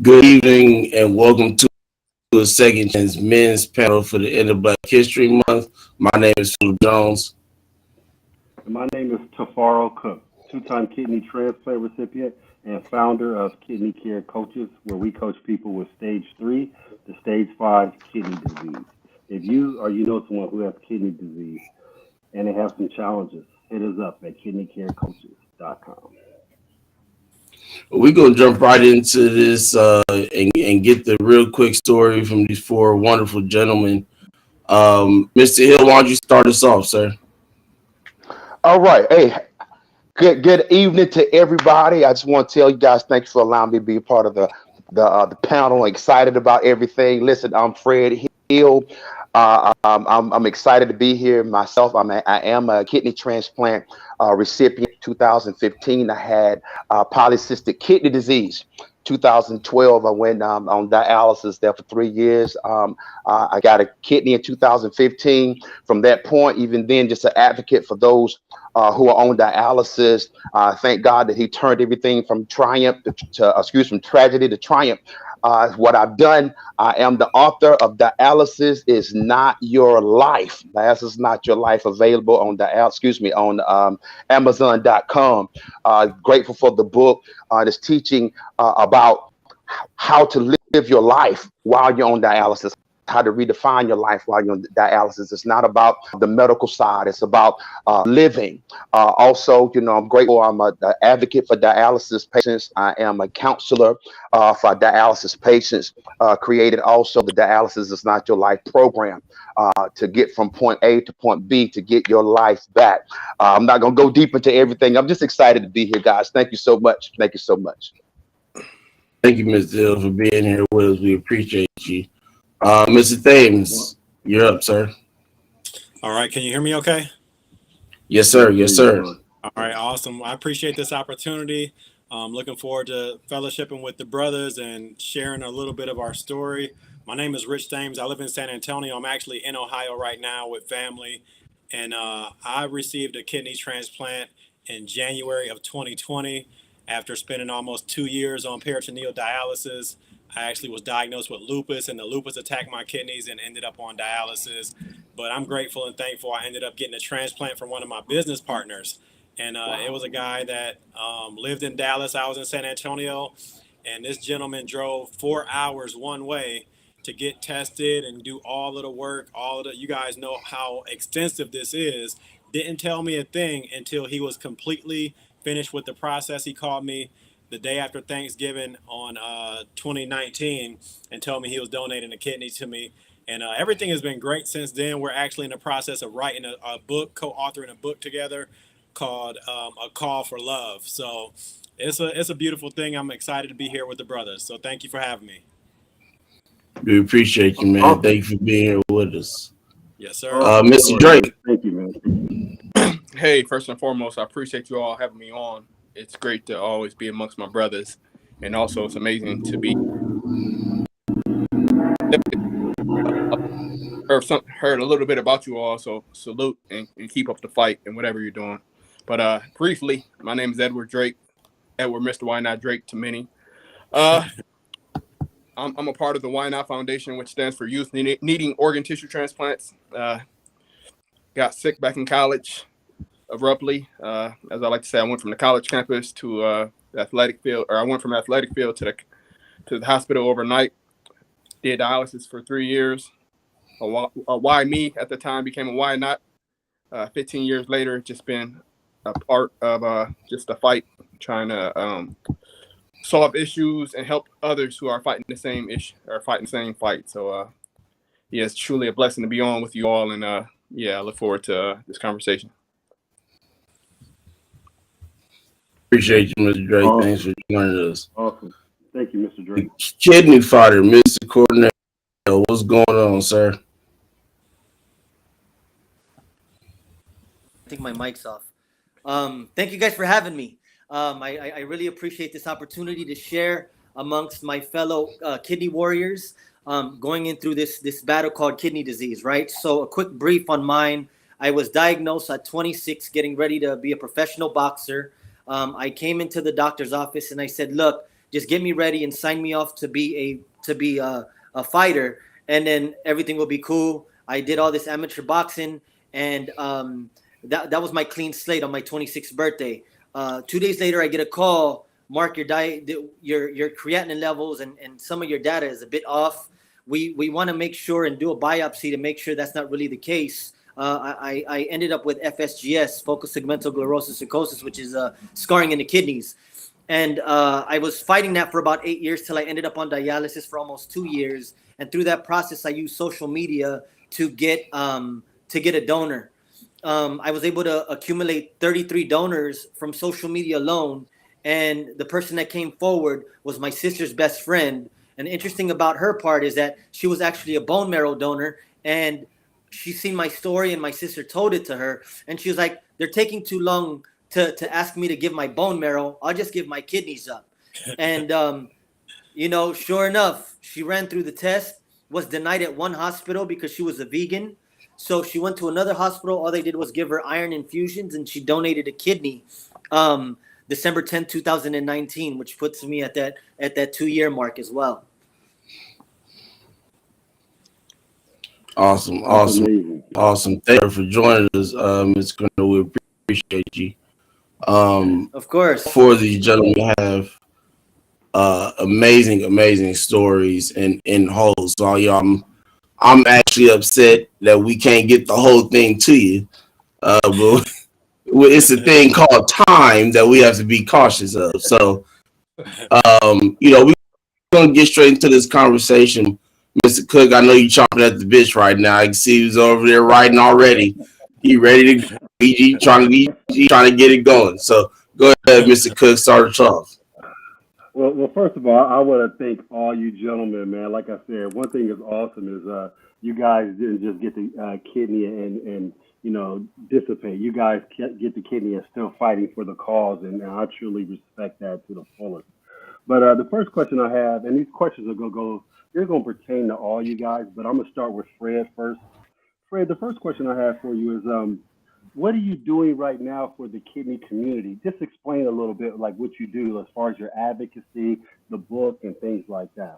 Good evening and welcome to a second chance men's panel for the end of Black History Month. My name is Philip Jones. And my name is Tafaro Cook, two-time kidney transplant recipient and founder of Kidney Care Coaches, where we coach people with stage 3 to stage 5 kidney disease. If you or you know someone who has kidney disease and they have some challenges, hit us up at kidneycarecoaches.com. We're going to jump right into this and get the real quick story from these four wonderful gentlemen. Mr. Hill, why don't you start us off, sir? All right. Hey, good evening to everybody. I just want to tell you guys thanks for allowing me to be a part of the panel. Excited about everything. Listen, I'm Fred Hill. I'm excited to be here myself. I am a kidney transplant recipient. 2015, I had polycystic kidney disease. 2012, I went on dialysis there for 3 years. I got a kidney in 2015. From that point, even then, just an advocate for those who are on dialysis. Thank God that He turned everything from from tragedy to triumph. What I've done, I am the author of Dialysis is Not Your Life. Dialysis is Not Your Life, available on Amazon.com. Grateful for the book that's teaching about how to live your life while you're on dialysis, how to redefine your life while you're on dialysis. It's not about the medical side. It's about living. Also, I'm grateful. I'm an advocate for dialysis patients. I am a counselor for dialysis patients. Created also the Dialysis is Not Your Life program to get from point A to point B to get your life back. I'm not going to go deep into everything. I'm just excited to be here, guys. Thank you so much. Thank you so much. Thank you, Mr. Hill, for being here with us. We appreciate you. Mr. Thames, you're up, sir. All right. Can you hear me okay? Yes, sir. Yes, sir. All right. Awesome. I appreciate this opportunity. Looking forward to fellowshipping with the brothers and sharing a little bit of our story. My name is Rich Thames. I live in San Antonio. I'm actually in Ohio right now with family. And I received a kidney transplant in January of 2020 after spending almost 2 years on peritoneal dialysis. I actually was diagnosed with lupus, and the lupus attacked my kidneys and ended up on dialysis. But I'm grateful and thankful I ended up getting a transplant from one of my business partners. And it was a guy that lived in Dallas. I was in San Antonio. And this gentleman drove 4 hours one way to get tested and do all of the work. You guys know how extensive this is. Didn't tell me a thing until he was completely finished with the process. He called me the day after Thanksgiving on 2019 and told me he was donating a kidney to me. And everything has been great since then. We're actually in the process of writing a book, co-authoring a book together called A Call for Love. So it's a beautiful thing. I'm excited to be here with the brothers. So thank you for having me. We appreciate you, man. Thank you for being here with us. Yes, sir. Mr. Drake. Thank you, man. Hey, first and foremost, I appreciate you all having me on. It's great to always be amongst my brothers, and also it's amazing to be heard a little bit about you all. So salute and keep up the fight and whatever you're doing. But briefly, my name is Edward Drake, Edward Mr. YNOTT Drake to many. I'm a part of the YNOTT Foundation, which stands for Youth Needing Organ Tissue Transplants. Got sick back in college. Abruptly, as I like to say, I went from the college campus to the athletic field, or I went from athletic field to the hospital overnight. Did dialysis for 3 years. Why me at the time became a why not. 15 years later, just been a part of just a fight, trying to solve issues and help others who are fighting the same issue or fighting the same fight. So yeah, it's truly a blessing to be on with you all, and yeah, I look forward to this conversation. Appreciate you, Mr. Drake. Awesome. Thanks for joining us. Awesome. Thank you, Mr. Drake. Kidney fighter, Mr. Coronel. What's going on, sir? I think my mic's off. Thank you guys for having me. I really appreciate this opportunity to share amongst my fellow kidney warriors going in through this battle called kidney disease, right? So a quick brief on mine. I was diagnosed at 26, getting ready to be a professional boxer. I came into the doctor's office and I said, look, Just get me ready and sign me off to be a fighter, and then everything will be cool. I did all this amateur boxing, and that was my clean slate on my 26th birthday. 2 days later, I get a call. Marc, your creatinine levels and some of your data is a bit off. We want to make sure and do a biopsy to make sure that's not really the case. I ended up with FSGS, focal segmental sclerosis, which is scarring in the kidneys. And I was fighting that for about 8 years till I ended up on dialysis for almost 2 years. And through that process, I used social media to get a donor. I was able to accumulate 33 donors from social media alone. And the person that came forward was my sister's best friend. And interesting about her part is that she was actually a bone marrow donor, and she seen my story, and my sister told it to her. And she was like, they're taking too long to ask me to give my bone marrow. I'll just give my kidneys up. And, sure enough, she ran through the test, was denied at one hospital because she was a vegan. So she went to another hospital. All they did was give her iron infusions, and she donated a kidney December 10, 2019, which puts me at that 2-year mark as well. Awesome. Thank you for joining us, Ms. Coronel. We appreciate you. Of course. For these gentlemen have amazing stories in whole. So y'all, I'm actually upset that we can't get the whole thing to you. But it's a thing called time that we have to be cautious of. So, we're gonna get straight into this conversation. Mr. Cook, I know you're chomping at the bit right now. I can see he's over there writing already. He ready to he trying to get it going. So go ahead, Mr. Cook, start us off. Well, first of all, I want to thank all you gentlemen, man. Like I said, one thing is awesome is you guys didn't just get the kidney and dissipate. You guys get the kidney and still fighting for the cause, and I truly respect that to the fullest. But the first question I have, and these questions are they're going to pertain to all you guys, but I'm going to start with Fred first. Fred, the first question I have for you is, what are you doing right now for the kidney community? Just explain a little bit like what you do as far as your advocacy, the book, and things like that.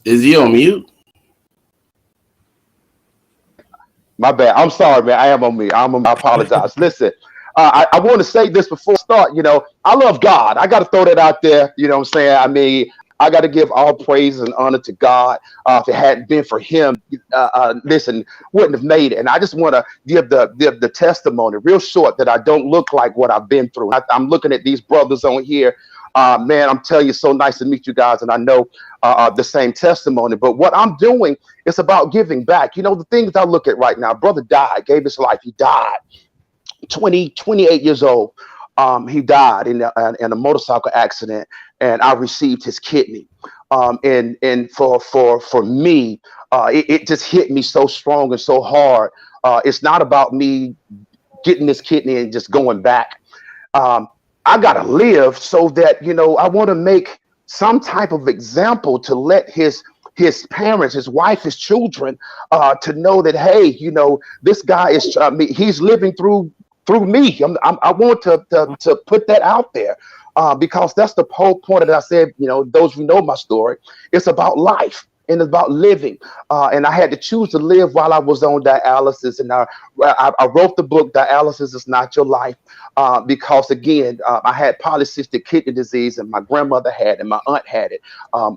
Is he on mute? My bad. I'm sorry, man. I am on me. I apologize. Listen, I want to say this before I start. I love God. I got to throw that out there. You know what I'm saying? I mean, I got to give all praise and honor to God. If it hadn't been for Him, listen, wouldn't have made it. And I just want to give the testimony real short that I don't look like what I've been through. I'm looking at these brothers on here. Man, I'm telling you, so nice to meet you guys, and I know the same testimony. But what I'm doing is about giving back. The things I look at right now. Brother died, gave his life. He died, 28 years old. He died in a motorcycle accident, and I received his kidney. And for me, it just hit me so strong and so hard. It's not about me getting this kidney and just going back. I gotta live so that I want to make some type of example to let his parents, his wife, his children, to know that hey, this guy is he's living through me. I want to put that out there because that's the whole point that I said. Those who know my story, it's about life. And it's about living. And I had to choose to live while I was on dialysis. And I wrote the book, Dialysis is Not Your Life, because, again, I had polycystic kidney disease, and my grandmother had it, my aunt had it,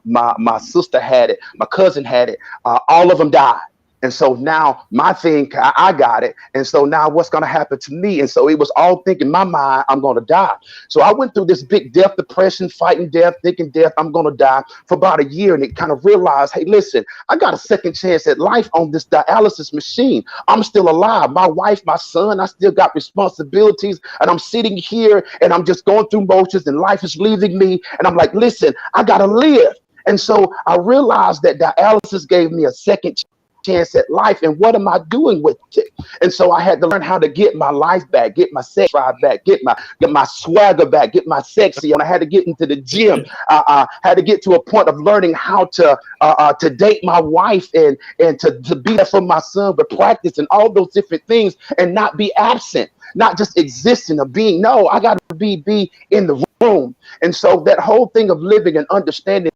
my sister had it, my cousin had it. All of them died. And so now my thing, I got it. And so now what's going to happen to me? And so it was all thinking in my mind, I'm going to die. So I went through this big death, depression, fighting death, thinking death, I'm going to die for about a year. And it kind of realized, hey, listen, I got a second chance at life on this dialysis machine. I'm still alive. My wife, my son, I still got responsibilities. And I'm sitting here and I'm just going through motions and life is leaving me. And I'm like, listen, I got to live. And so I realized that dialysis gave me a second chance. And so now what I'm doing is about giving back. The things I look at right now. Brother died, gave his life. He died, 28 years old. He died, 28 years old. And I received his kidney. And so chance at life, and what am I doing with it? And so I had to learn how to get my life back, get my sex drive back, get my swagger back, get my sexy. And I had to get into the gym. Had to get to a point of learning how to date my wife and to be there for my son, but practice and all those different things, and not be absent, not just existing or being. No, I got to be in the room. And so that whole thing of living and understanding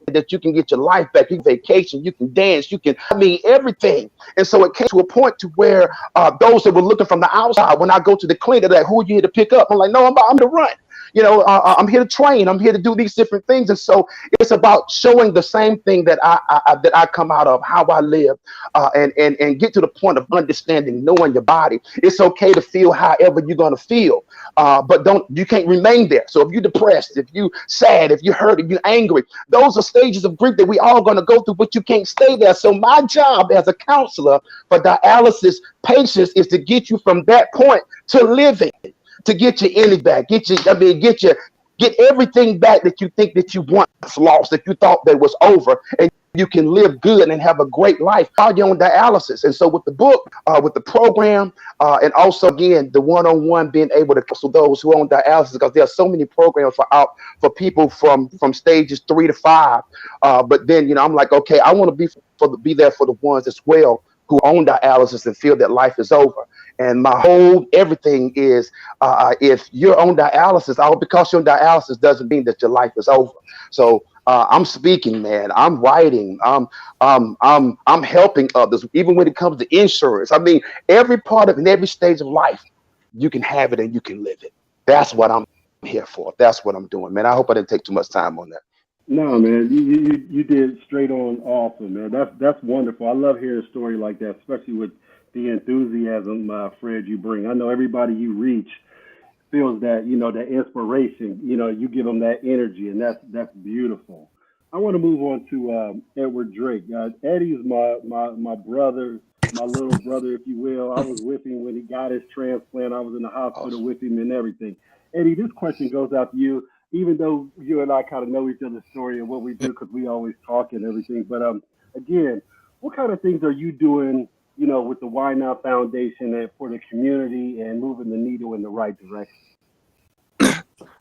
that you can get your life back, you can vacation, you can dance, you can, I mean, everything. And so it came to a point to where those that were looking from the outside, when I go to the clinic, they're like, who are you here to pick up? I'm like, no, I'm to run. You know, I'm here to train. I'm here to do these different things. And so it's about showing the same thing that I come out of, how I live, and get to the point of understanding, knowing your body. It's okay to feel however you're going to feel, but you can't remain there. So if you're depressed, if you sad, if you're hurt, if you're angry, those are stages of grief that we all going to go through, but you can't stay there. So my job as a counselor for dialysis patients is to get you from that point to living, to get your energy back, get everything back that you think that you once lost, that you thought that was over, and you can live good and have a great life while you're on dialysis. And so with the book, with the program, and also again the one-on-one, being able to counsel those who are on dialysis, because there are so many programs for people from stages 3 to 5. But then, you know, I'm like, okay, I want to be there for the ones as well who own dialysis and feel that life is over. And my whole everything is, if you're on dialysis, all because you're on dialysis doesn't mean that your life is over. So I'm speaking, man. I'm writing. I'm helping others, even when it comes to insurance. I mean, every part of, in every stage of life, you can have it and you can live it. That's what I'm here for. That's what I'm doing, man. I hope I didn't take too much time on that. No, man, you did straight on awesome, man. That's wonderful. I love hearing a story like that, especially with the enthusiasm, Fred, you bring. I know everybody you reach feels that, you know, that inspiration. You know, you give them that energy, and that's beautiful. I want to move on to Edward Drake. Eddie's my brother, my little brother, if you will. I was with him when he got his transplant. I was in the hospital Awesome. with him and everything. Eddie, this question goes out to you, even though you and I kind of know each other's story and what we do because we always talk and everything. But again, what kind of things are you doing, you know, with the YNOTT Foundation and for the community and moving the needle in the right direction?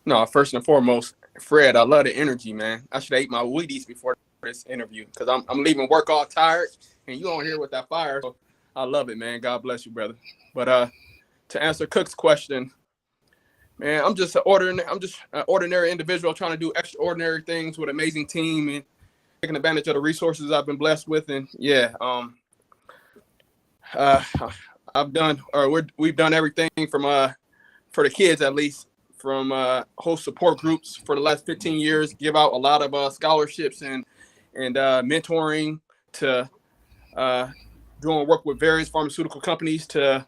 No, first and foremost, Fred, I love the energy, man. I should have ate my Wheaties before this interview because I'm leaving work all tired, and you on here with that fire. So I love it, man. God bless you, brother. But to answer Cook's question, man, I'm just an ordinary individual trying to do extraordinary things with an amazing team and taking advantage of the resources I've been blessed with. And yeah, we've done everything from for the kids, at least, from host support groups for the last 15 years, give out a lot of scholarships and mentoring, to doing work with various pharmaceutical companies to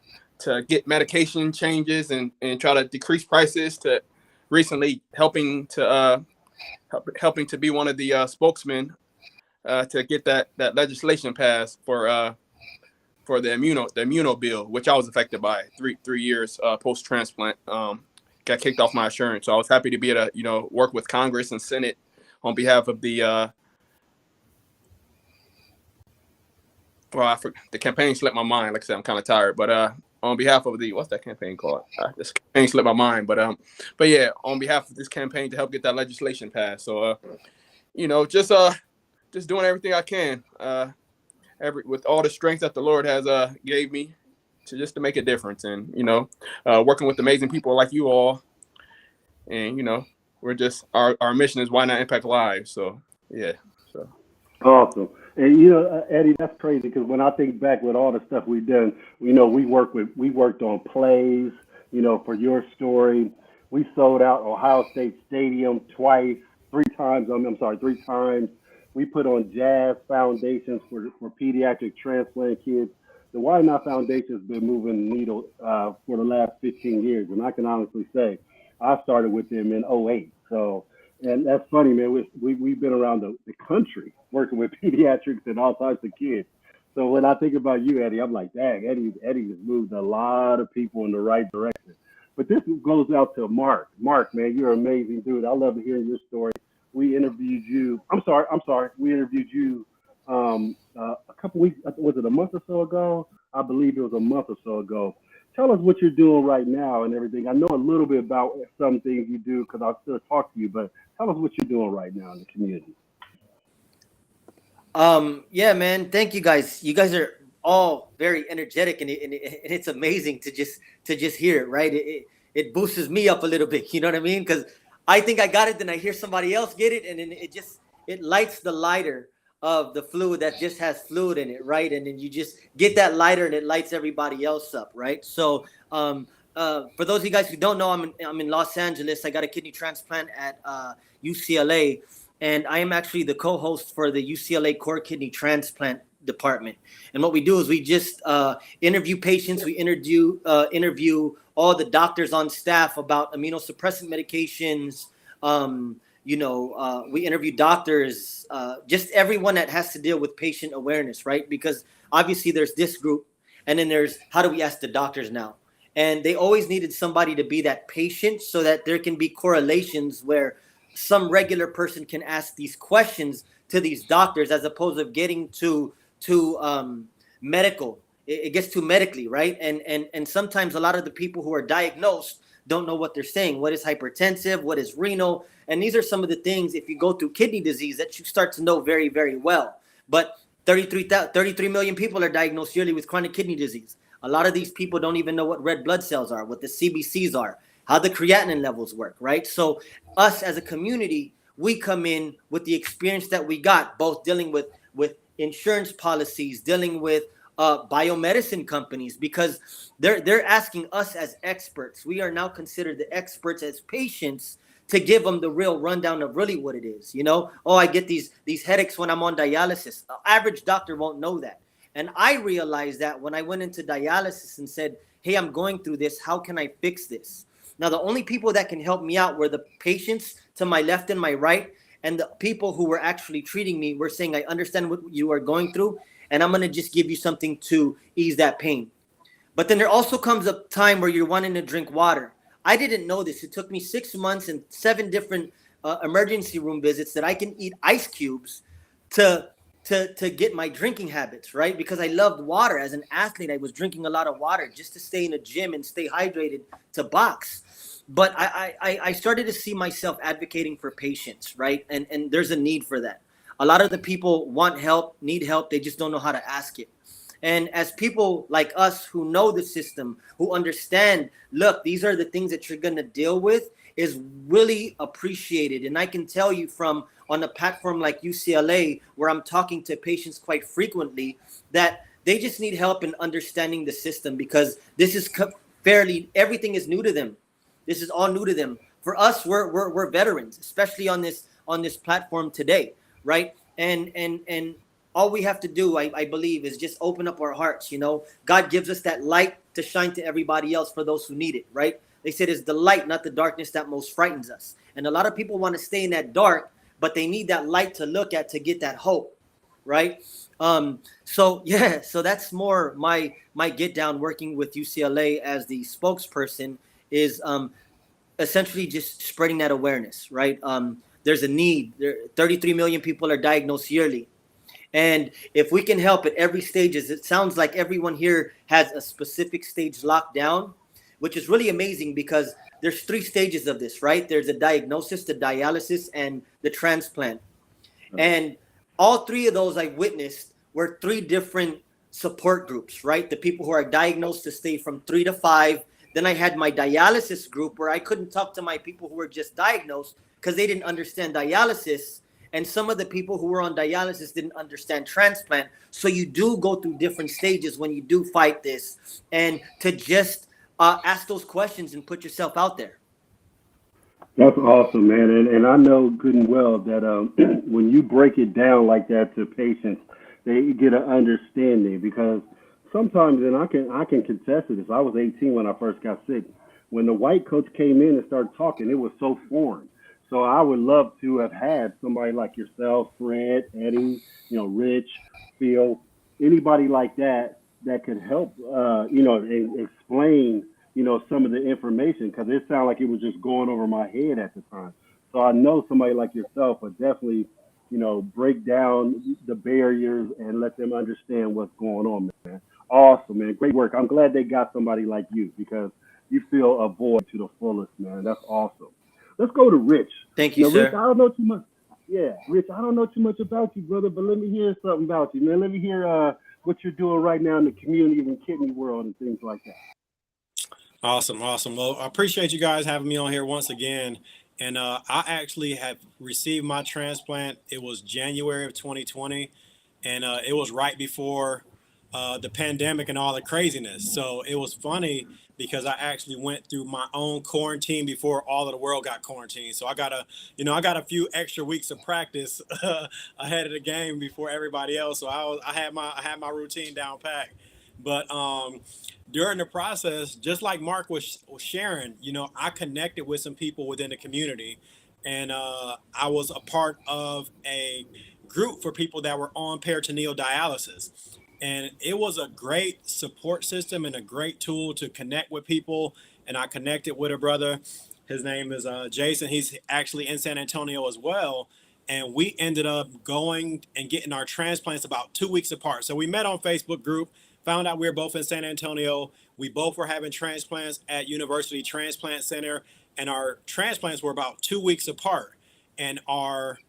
get medication changes and try to decrease prices, to recently helping to be one of the spokesmen to get that legislation passed for the immuno bill, which I was affected by 3 years post transplant. Got kicked off my insurance, so I was happy to be able to work with Congress and Senate on behalf of the the campaign slipped my mind. Like I said, I'm kind of tired, but on behalf of what's that campaign called? This campaign slipped my mind, but yeah, on behalf of this campaign to help get that legislation passed. So just doing everything I can, with all the strength that the Lord has gave me to make a difference, and working with amazing people like you all, and we're just our mission is why not impact lives. So yeah, so Awesome. And Eddie, that's crazy because when I think back with all the stuff we've done, we worked on plays, for your story. We sold out Ohio State Stadium three times. Three times. We put on jazz foundations for pediatric transplant kids. The YNOTT Foundation has been moving the needle for the last 15 years, and I can honestly say I started with them in '08. So. And that's funny, man. We've been around the country working with pediatrics and all types of kids. So when I think about you, Eddie, I'm like, dang, Eddie has moved a lot of people in the right direction. But this goes out to Marc. Marc, man, you're an amazing dude. I love hearing your story. We interviewed you. I'm sorry. We interviewed you a couple weeks, was it a month or so ago? I believe it was a month or so ago. Tell us what you're doing right now and everything. I know a little bit about some things you do because I still talk to you, but tell us what you're doing right now in the community. Yeah, man. Thank you guys. You guys are all very energetic, and it's amazing to just hear it, right? It boosts me up a little bit. You know what I mean? Because I think I got it, then I hear somebody else get it, and then it lights the lighter of the fluid that just has fluid in it, right? And then you just get that lighter, and it lights everybody else up, right? So, for those of you guys who don't know, I'm in Los Angeles. I got a kidney transplant at UCLA, and I am actually the co-host for the UCLA Core Kidney Transplant Department. And what we do is we just interview patients. We interview all the doctors on staff about immunosuppressant medications. We interview doctors, just everyone that has to deal with patient awareness, right? Because obviously there's this group, and then there's how do we ask the doctors now? And they always needed somebody to be that patient so that there can be correlations where some regular person can ask these questions to these doctors as opposed to getting to medical. It gets too medically, right? And sometimes a lot of the people who are diagnosed don't know what they're saying. What is hypertensive? What is renal? And these are some of the things, if you go through kidney disease, that you start to know very, very well. But 33 million people are diagnosed yearly with chronic kidney disease. A lot of these people don't even know what red blood cells are, what the CBCs are, how the creatinine levels work, right? So us as a community, we come in with the experience that we got, both dealing with insurance policies, dealing with biomedicine companies, because they're asking us as experts. We are now considered the experts as patients to give them the real rundown of really what it is. Oh, I get these headaches when I'm on dialysis. An average doctor won't know that. And I realized that when I went into dialysis and said, hey, I'm going through this. How can I fix this? Now, the only people that can help me out were the patients to my left and my right. And the people who were actually treating me were saying, I understand what you are going through, and I'm going to just give you something to ease that pain. But then there also comes a time where you're wanting to drink water. I didn't know this. It took me 6 months and 7 different emergency room visits that I can eat ice cubes to get my drinking habits, right? Because I loved water. As an athlete, I was drinking a lot of water just to stay in the gym and stay hydrated to box. But I started to see myself advocating for patients, right? And there's a need for that. A lot of the people want help, need help. They just don't know how to ask it. And as people like us who know the system, who understand, look, these are the things that you're going to deal with, is really appreciated. And I can tell you from on a platform like UCLA, where I'm talking to patients quite frequently, that they just need help in understanding the system, because this is everything is new to them. This is all new to them. For us, we're veterans, especially on this platform today, right? And all we have to do, I believe, is just open up our hearts. God gives us that light to shine to everybody else for those who need it, right? They said it's the light, not the darkness, that most frightens us. And a lot of people want to stay in that dark, but they need that light to look at to get that hope, right? So that's more my get down working with UCLA as the spokesperson is essentially just spreading that awareness, right? There's a need. 33 million people are diagnosed yearly. And if we can help at every stage, it sounds like everyone here has a specific stage locked down, which is really amazing, because there's 3 stages of this, right? There's a diagnosis, the dialysis, and the transplant. And all 3 of those I witnessed were 3 different support groups, right? The people who are diagnosed to stay from 3 to 5. Then I had my dialysis group where I couldn't talk to my people who were just diagnosed because they didn't understand dialysis. And some of the people who were on dialysis didn't understand transplant. So you do go through different stages when you do fight this, and to just ask those questions and put yourself out there. That's awesome, man. And I know good and well that when you break it down like that to patients, they get an understanding, because sometimes, and I can contest to this, I was 18 when I first got sick. When the white coach came in and started talking, it was so foreign. So I would love to have had somebody like yourself, Fred, Eddie, Rich, Phil, anybody like that could help, explain, some of the information, because it sounded like it was just going over my head at the time. So I know somebody like yourself would definitely, break down the barriers and let them understand what's going on, man. Awesome, man. Great work. I'm glad they got somebody like you because you fill a void to the fullest, man. That's awesome. Let's go to Rich. Thank you, Now, Rich, sir. I don't know too much. Yeah, Rich, I don't know too much about you, brother, but let me hear something about you, man. Let me hear what you're doing right now in the community and kidney world and things like that. Awesome. Well, I appreciate you guys having me on here once again. And I actually have received my transplant. It was January of 2020, and it was right before the pandemic and all the craziness. So it was funny because I actually went through my own quarantine before all of the world got quarantined. So I got a few extra weeks of practice ahead of the game before everybody else. So I had my routine down packed. But during the process, just like Marc was sharing, I connected with some people within the community, and I was a part of a group for people that were on peritoneal dialysis. And it was a great support system and a great tool to connect with people. And I connected with a brother. His name is Jason. He's actually in San Antonio as well. And we ended up going and getting our transplants about 2 weeks apart. So we met on Facebook group, found out we were both in San Antonio. We both were having transplants at University Transplant Center, and our transplants were about 2 weeks apart. And our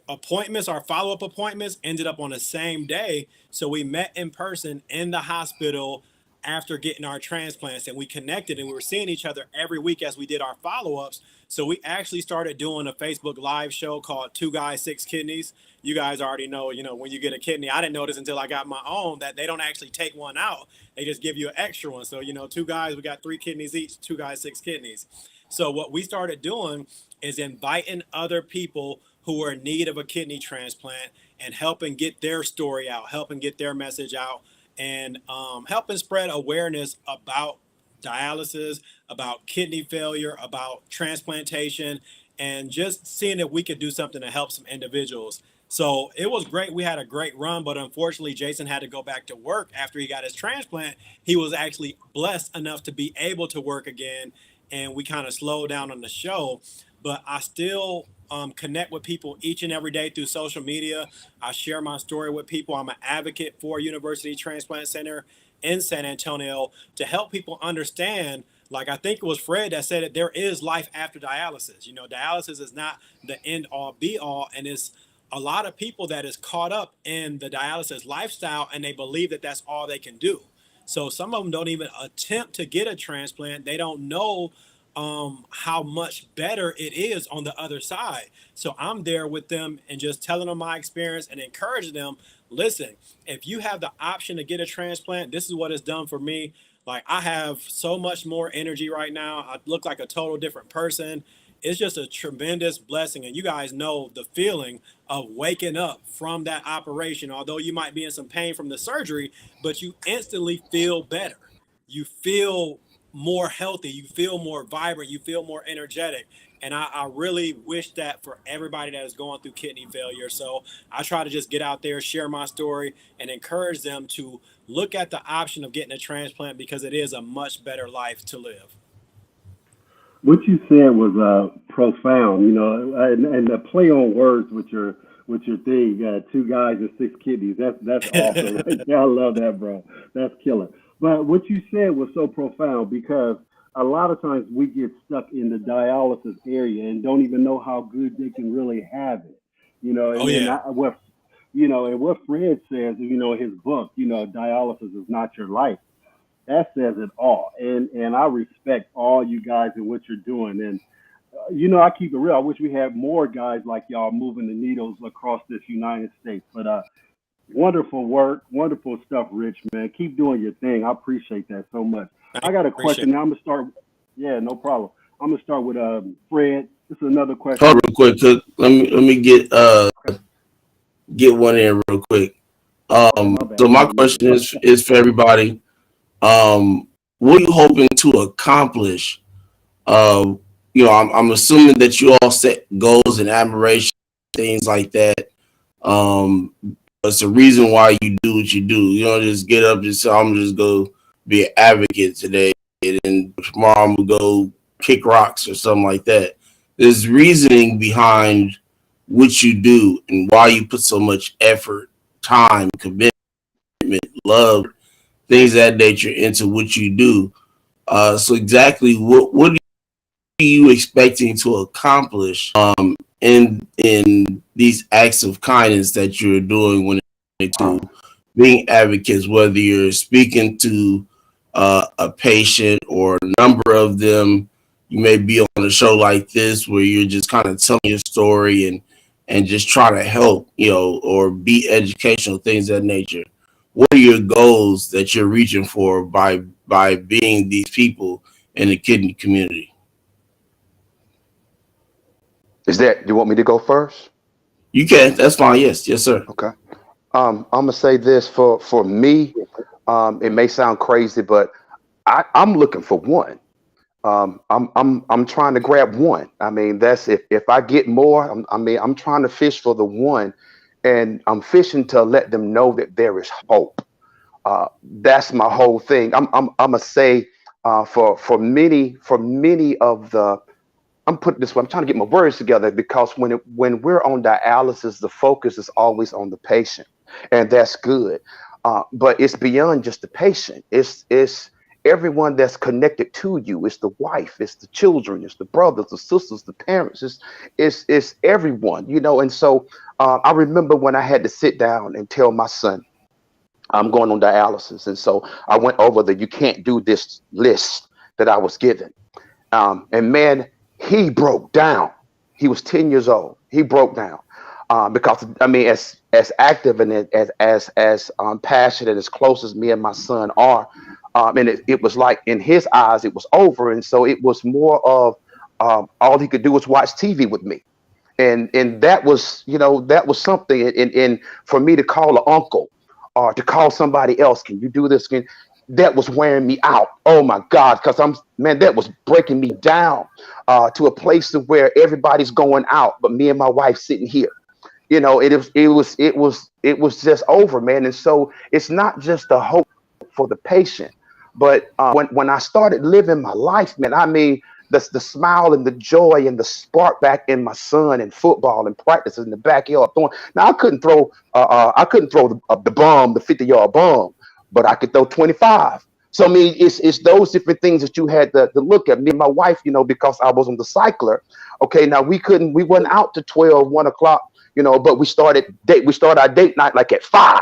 appointments, our follow-up appointments ended up on the same day. So we met in person in the hospital after getting our transplants, and we connected, and we were seeing each other every week as we did our follow-ups. So we actually started doing a Facebook live show called Two Guys, Six Kidneys. You guys already know, when you get a kidney, I didn't know this until I got my own, that they don't actually take one out. They just give you an extra one. So, two guys, we got 3 kidneys each, two guys, 6 kidneys. So what we started doing is inviting other people who are in need of a kidney transplant and helping get their story out, helping get their message out, and helping spread awareness about dialysis, about kidney failure, about transplantation, and just seeing if we could do something to help some individuals. So it was great. We had a great run, but unfortunately, Jason had to go back to work after he got his transplant. He was actually blessed enough to be able to work again, and we kind of slowed down on the show. But I still connect with people each and every day through social media. I share my story with people. I'm an advocate for University Transplant Center in San Antonio to help people understand. Like, I think it was Fred that said that there is life after dialysis. Dialysis is not the end all be all, and it's a lot of people that is caught up in the dialysis lifestyle, and they believe that that's all they can do. So some of them don't even attempt to get a transplant. They don't know how much better it is on the other side. So I'm there with them and just telling them my experience and encouraging them. Listen, if you have the option to get a transplant, this is what it's done for me. Like, I have so much more energy right now. I look like a total different person. It's just a tremendous blessing. And you guys know the feeling of waking up from that operation. Although you might be in some pain from the surgery, but you instantly feel better. You feel more healthy, you feel more vibrant, you feel more energetic. And I really wish that for everybody that is going through kidney failure. So I try to just get out there, share my story, and encourage them to look at the option of getting a transplant because it is a much better life to live. What you said was profound, and the play on words with your thing, 2 guys and 6 kidneys. That's awesome, right there. I love that, bro. That's killer. But what you said was so profound because a lot of times we get stuck in the dialysis area and don't even know how good they can really have it, And what Fred says, his book, dialysis is not your life. That says it all. And I respect all you guys and what you're doing. And, I keep it real. I wish we had more guys like y'all moving the needles across this United States. But wonderful work. Wonderful stuff, Rich, man. Keep doing your thing. I appreciate that so much. I got a question. Now I'm going to start. Yeah, no problem. I'm going to start with Fred. This is another question. Hold real quick. Let me get one in real quick. So my question is for everybody. What are you hoping to accomplish? I'm assuming that you all set goals and admiration, things like that. It's the reason why you do what you do. You don't just get up and say, I'm just go be an advocate today, and tomorrow I'm gonna go kick rocks or something like that. There's reasoning behind what you do and why you put so much effort, time, commitment, love, things of that nature into what you do. So exactly what are you expecting to accomplish in these acts of kindness that you're doing when it to being advocates, whether you're speaking to a patient or a number of them. You may be on a show like this where you're just kind of telling your story and just try to help, or be educational, things of that nature. What are your goals that you're reaching for by being these people in the kidney community? Is that you want me to go first? You can. That's fine. Yes. Yes, sir. Okay. I'm gonna say this for me. It may sound crazy, but I'm looking for one. I'm trying to grab one. I mean, that's if I get more, I'm trying to fish for the one, and I'm fishing to let them know that there is hope. That's my whole thing. I'm gonna say for many of the I'm putting this way. I'm trying to get my words together because when we're on dialysis, the focus is always on the patient, and that's good. But it's beyond just the patient. It's everyone that's connected to you. It's the wife. It's the children. It's the brothers, the sisters, the parents. It's everyone. And so I remember when I had to sit down and tell my son I'm going on dialysis, and so I went over the "you can't do this" list that I was given. And man, he broke down. He was 10 years old. He broke down because I mean, as active and as passionate, as close as me and my son are, and it was like in his eyes it was over, and so it was more of all he could do was watch TV with me, and that was that was something, and for me to call an uncle or to call somebody else, can you do this? That was wearing me out. Oh my God, because that was breaking me down to a place to where everybody's going out, but me and my wife sitting here. It was just over, man. And so it's not just the hope for the patient, but when I started living my life, man, I mean the smile and the joy and the spark back in my son and football and practice in the backyard throwing. Now I couldn't throw the bomb, the 50-yard bomb, but I could throw 25. So I mean, it's those different things that you had to look at. Me and my wife, because I was on the cycler. Okay, now we went out to 12, 1 o'clock, but we started our date night like at 5.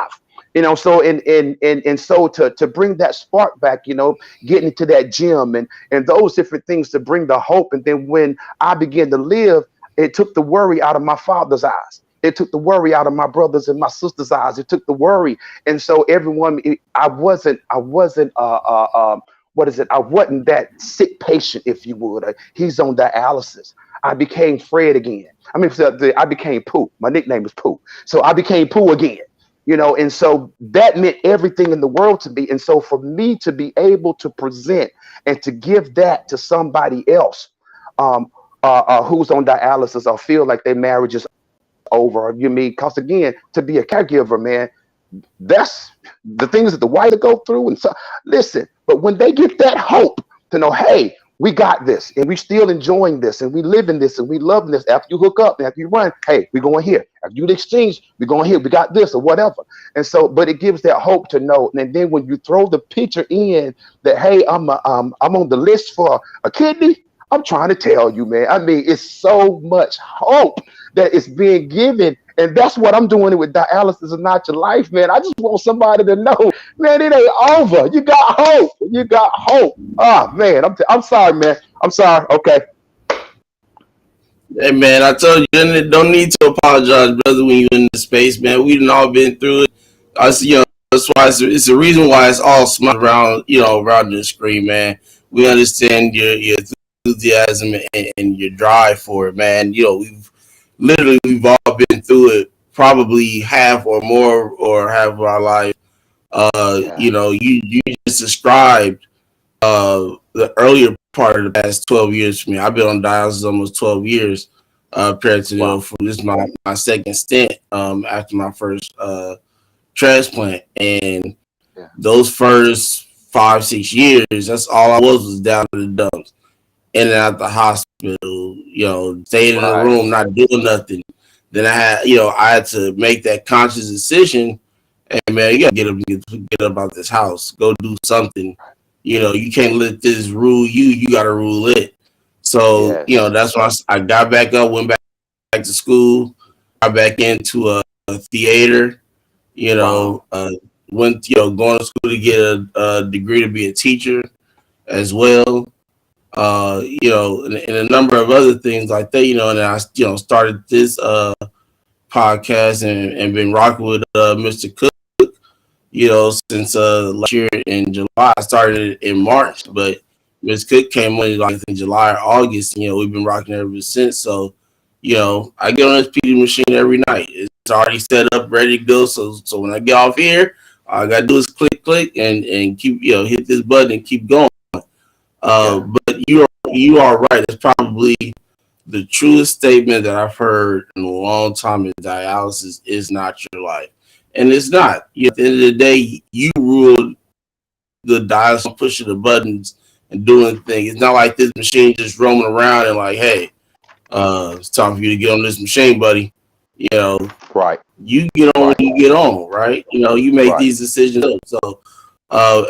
So and so to bring that spark back, getting into that gym and those different things to bring the hope. And then when I began to live, it took the worry out of my father's eyes. It took the worry out of my brothers and my sisters' eyes. It took the worry, and so everyone, I wasn't. What is it? I wasn't that sick patient, if you would. He's on dialysis. I became Fred again. I mean, I became Pooh. My nickname is Pooh, so I became Pooh again. And so that meant everything in the world to me. And so for me to be able to present and to give that to somebody else who's on dialysis or feel like their marriage is over, because again, to be a caregiver, man, that's the things that the wife go through. And so listen, but when they get that hope to know, hey, we got this and we still enjoying this and we live in this and we love this. After you hook up and after you run, hey, we're going here. After you exchange, we're going here. We got this or whatever. And so, but it gives that hope to know. And then when you throw the picture in that, hey, I'm on the list for a kidney, I'm trying to tell you, man. I mean, it's so much hope that is being given. And that's what I'm doing with dialysis is not your life, man. I just want somebody to know, man, it ain't over. You got hope. You got hope. Oh, man, I'm sorry, man. I'm sorry. Okay. Hey, man, I told you, don't need to apologize, brother, when you're in the space, man. We done all been through it. That's why it's a reason why it's all smart around the screen, man. We understand your enthusiasm and your drive for it, man. We've all been through it, probably half or more or half of our life. Yeah. You just described the earlier part of the past 12 years for me. I've been on dialysis almost 12 years. Prior to this is my second stint after my first transplant, and those first 5-6 years, that's all I was down to the dumps, in and out the hospital, staying in the room, not doing nothing, then I had to make that conscious decision. And man, you gotta get up out this house, go do something. You can't let this rule you. You gotta rule it. So Yes. that's when I got back up, went back to school, got back into a theater. Wow. Went going to school to get a degree to be a teacher as well. And a number of other things like that. And I started this podcast and been rocking with Mr. Cook. Since last year in July. I started in March, Awesome. but Miss Cook came on like in July or August. We've been rocking ever since. So, I get on this PD machine every night. It's already set up, ready to go. So when I get off here, all I gotta do is click and keep hit this button and keep going. Yeah. But you are right. It's probably the truest statement that I've heard in a long time in dialysis is not your life. And it's not. At the end of the day, you rule the dialysis, pushing the buttons and doing things. It's not like this machine just roaming around and like, hey, it's time for you to get on this machine, buddy. You know, Right. you get on when Right. you get on, right? You make Right. these decisions. So,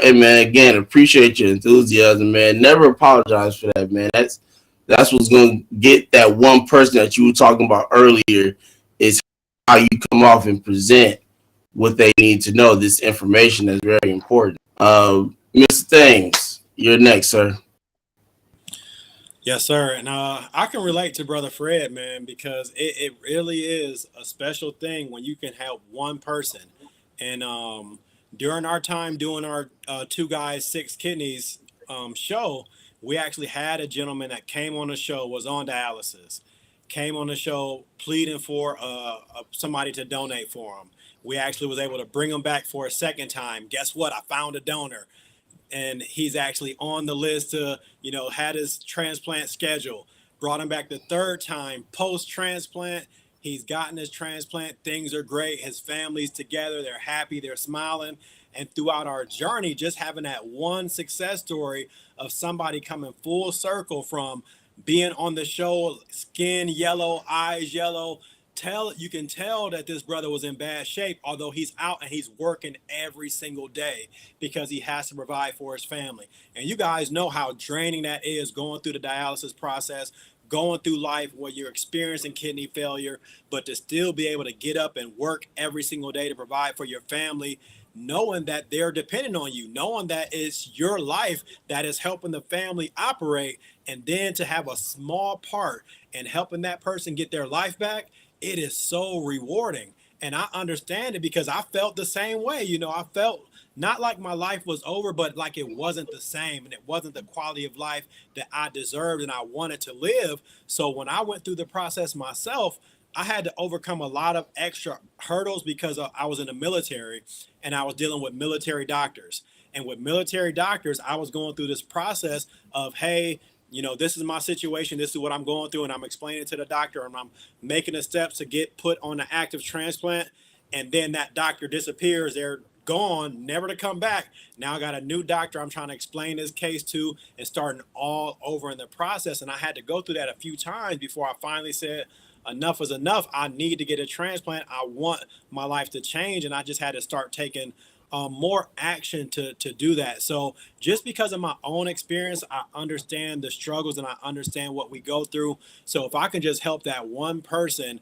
hey man, again, appreciate your enthusiasm, man. Never apologize for that, man. That's what's gonna get that one person that you were talking about earlier is how you come off and present what they need to know. This information is very important. Mr. Thames, you're next, sir. Yes, sir. And I can relate to Brother Fred, man, because it really is a special thing when you can help one person. And during our time doing our Two Guys, Six Kidneys show, we actually had a gentleman that came on the show, was on dialysis, came on the show pleading for somebody to donate for him. We actually was able to bring him back for a second time. Guess what? I found a donor, and he's actually on the list to, had his transplant schedule. Brought him back the third time post transplant. He's gotten his transplant. Things are great. His family's together. They're happy. They're smiling. And throughout our journey, just having that one success story of somebody coming full circle from being on the show, skin yellow, eyes yellow, you can tell that this brother was in bad shape, although he's out and he's working every single day because he has to provide for his family. And you guys know how draining that is, going through the dialysis process, going through life where you're experiencing kidney failure, but to still be able to get up and work every single day to provide for your family, knowing that they're depending on you, knowing that it's your life that is helping the family operate, and then to have a small part in helping that person get their life back, it is so rewarding. And I understand it because I felt the same way. I felt not like my life was over, but like it wasn't the same, and it wasn't the quality of life that I deserved and I wanted to live. So when I went through the process myself, I had to overcome a lot of extra hurdles because I was in the military and I was dealing with military doctors. And with military doctors, I was going through this process of, hey, this is my situation. This is what I'm going through. And I'm explaining to the doctor, and I'm making the steps to get put on an active transplant. And then that doctor disappears. They're gone, never to come back. Now I got a new doctor I'm trying to explain this case to, and starting all over in the process. And I had to go through that a few times before I finally said, enough is enough. I need to get a transplant. I want my life to change. And I just had to start taking more action to do that. So just because of my own experience, I understand the struggles and I understand what we go through. So if I can just help that one person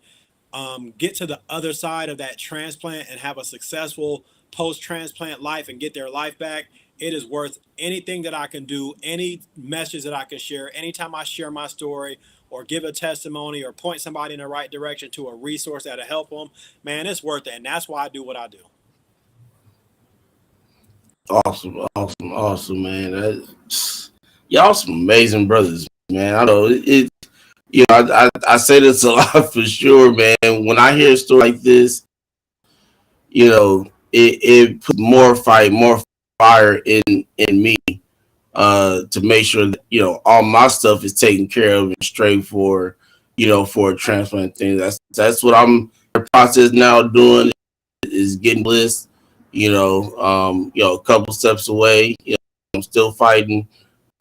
get to the other side of that transplant and have a successful post-transplant life and get their life back, it is worth anything that I can do, any message that I can share. Anytime I share my story or give a testimony or point somebody in the right direction to a resource that'll help them, man, it's worth it. And that's why I do what I do. Awesome, man. Y'all some amazing brothers, man. I know it. I say this a lot for sure, man. When I hear a story like this, it puts more fight, more fire in me, to make sure that all my stuff is taken care of and straight for a transplant thing. That's what I'm in the process now doing, is getting bliss. A couple steps away. I'm still fighting,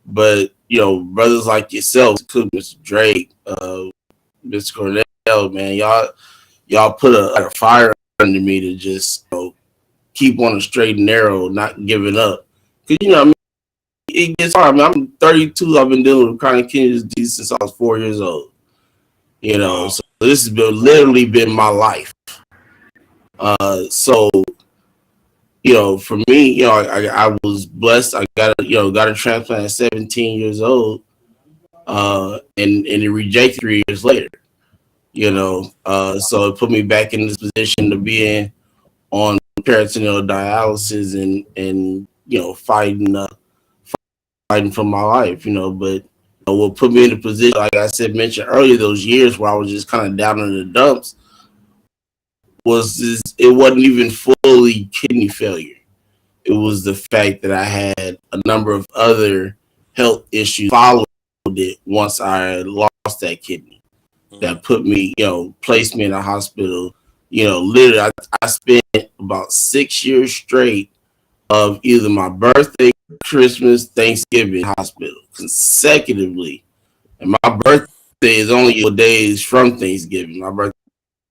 but brothers like yourself, Mr. Drake, Mr. Coronel, man, y'all put a fire under me to just keep on a straight and narrow, not giving up. Because I mean, it gets hard. I mean, I'm 32. I've been dealing with chronic kidney disease since I was 4 years old. So this has literally been my life. So for me, I was blessed. I got a transplant at 17 years old, and it rejected 3 years later. So it put me back in this position to be on peritoneal dialysis and fighting for my life. But what put me in a position, like I mentioned earlier, those years where I was just kind of down in the dumps, it wasn't even fully kidney failure. It was the fact that I had a number of other health issues followed it once I lost that kidney. That put me, placed me in a hospital. Literally, I spent about 6 years straight of either my birthday, Christmas, Thanksgiving hospital consecutively. And my birthday is only a days from Thanksgiving. My birthday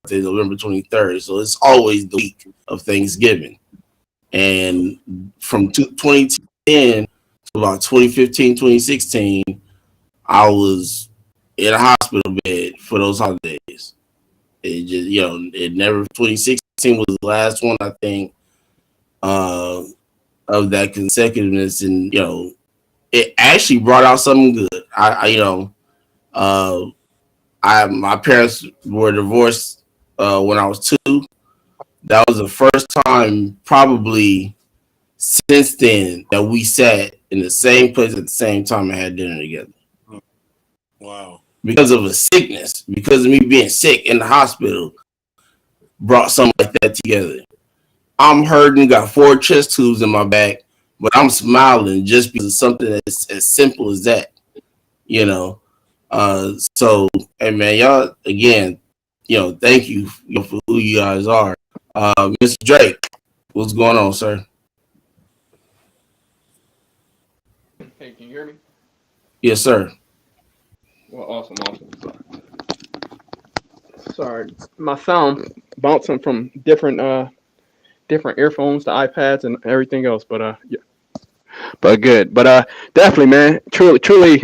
is November 23rd. So it's always the week of Thanksgiving. And from 2010 to about 2015, 2016, I was in a hospital bed for those holidays. It just, it never, 2016 was the last one, I think, of that consecutiveness. And, it actually brought out something good. My parents were divorced when I was 2. That was the first time probably since then that we sat in the same place at the same time and had dinner together. Wow. Because of a sickness, because of me being sick in the hospital, brought something like that together. I'm hurting, got 4 chest tubes in my back, but I'm smiling just because of something that's as simple as that. So, hey man, y'all, again, thank you, for who you guys are. Mr. Drake, what's going on, sir? Hey, can you hear me? Yes, sir. Well, awesome. Sorry, my sound bouncing from different earphones to iPads and everything else, but yeah, but good, but definitely, man, truly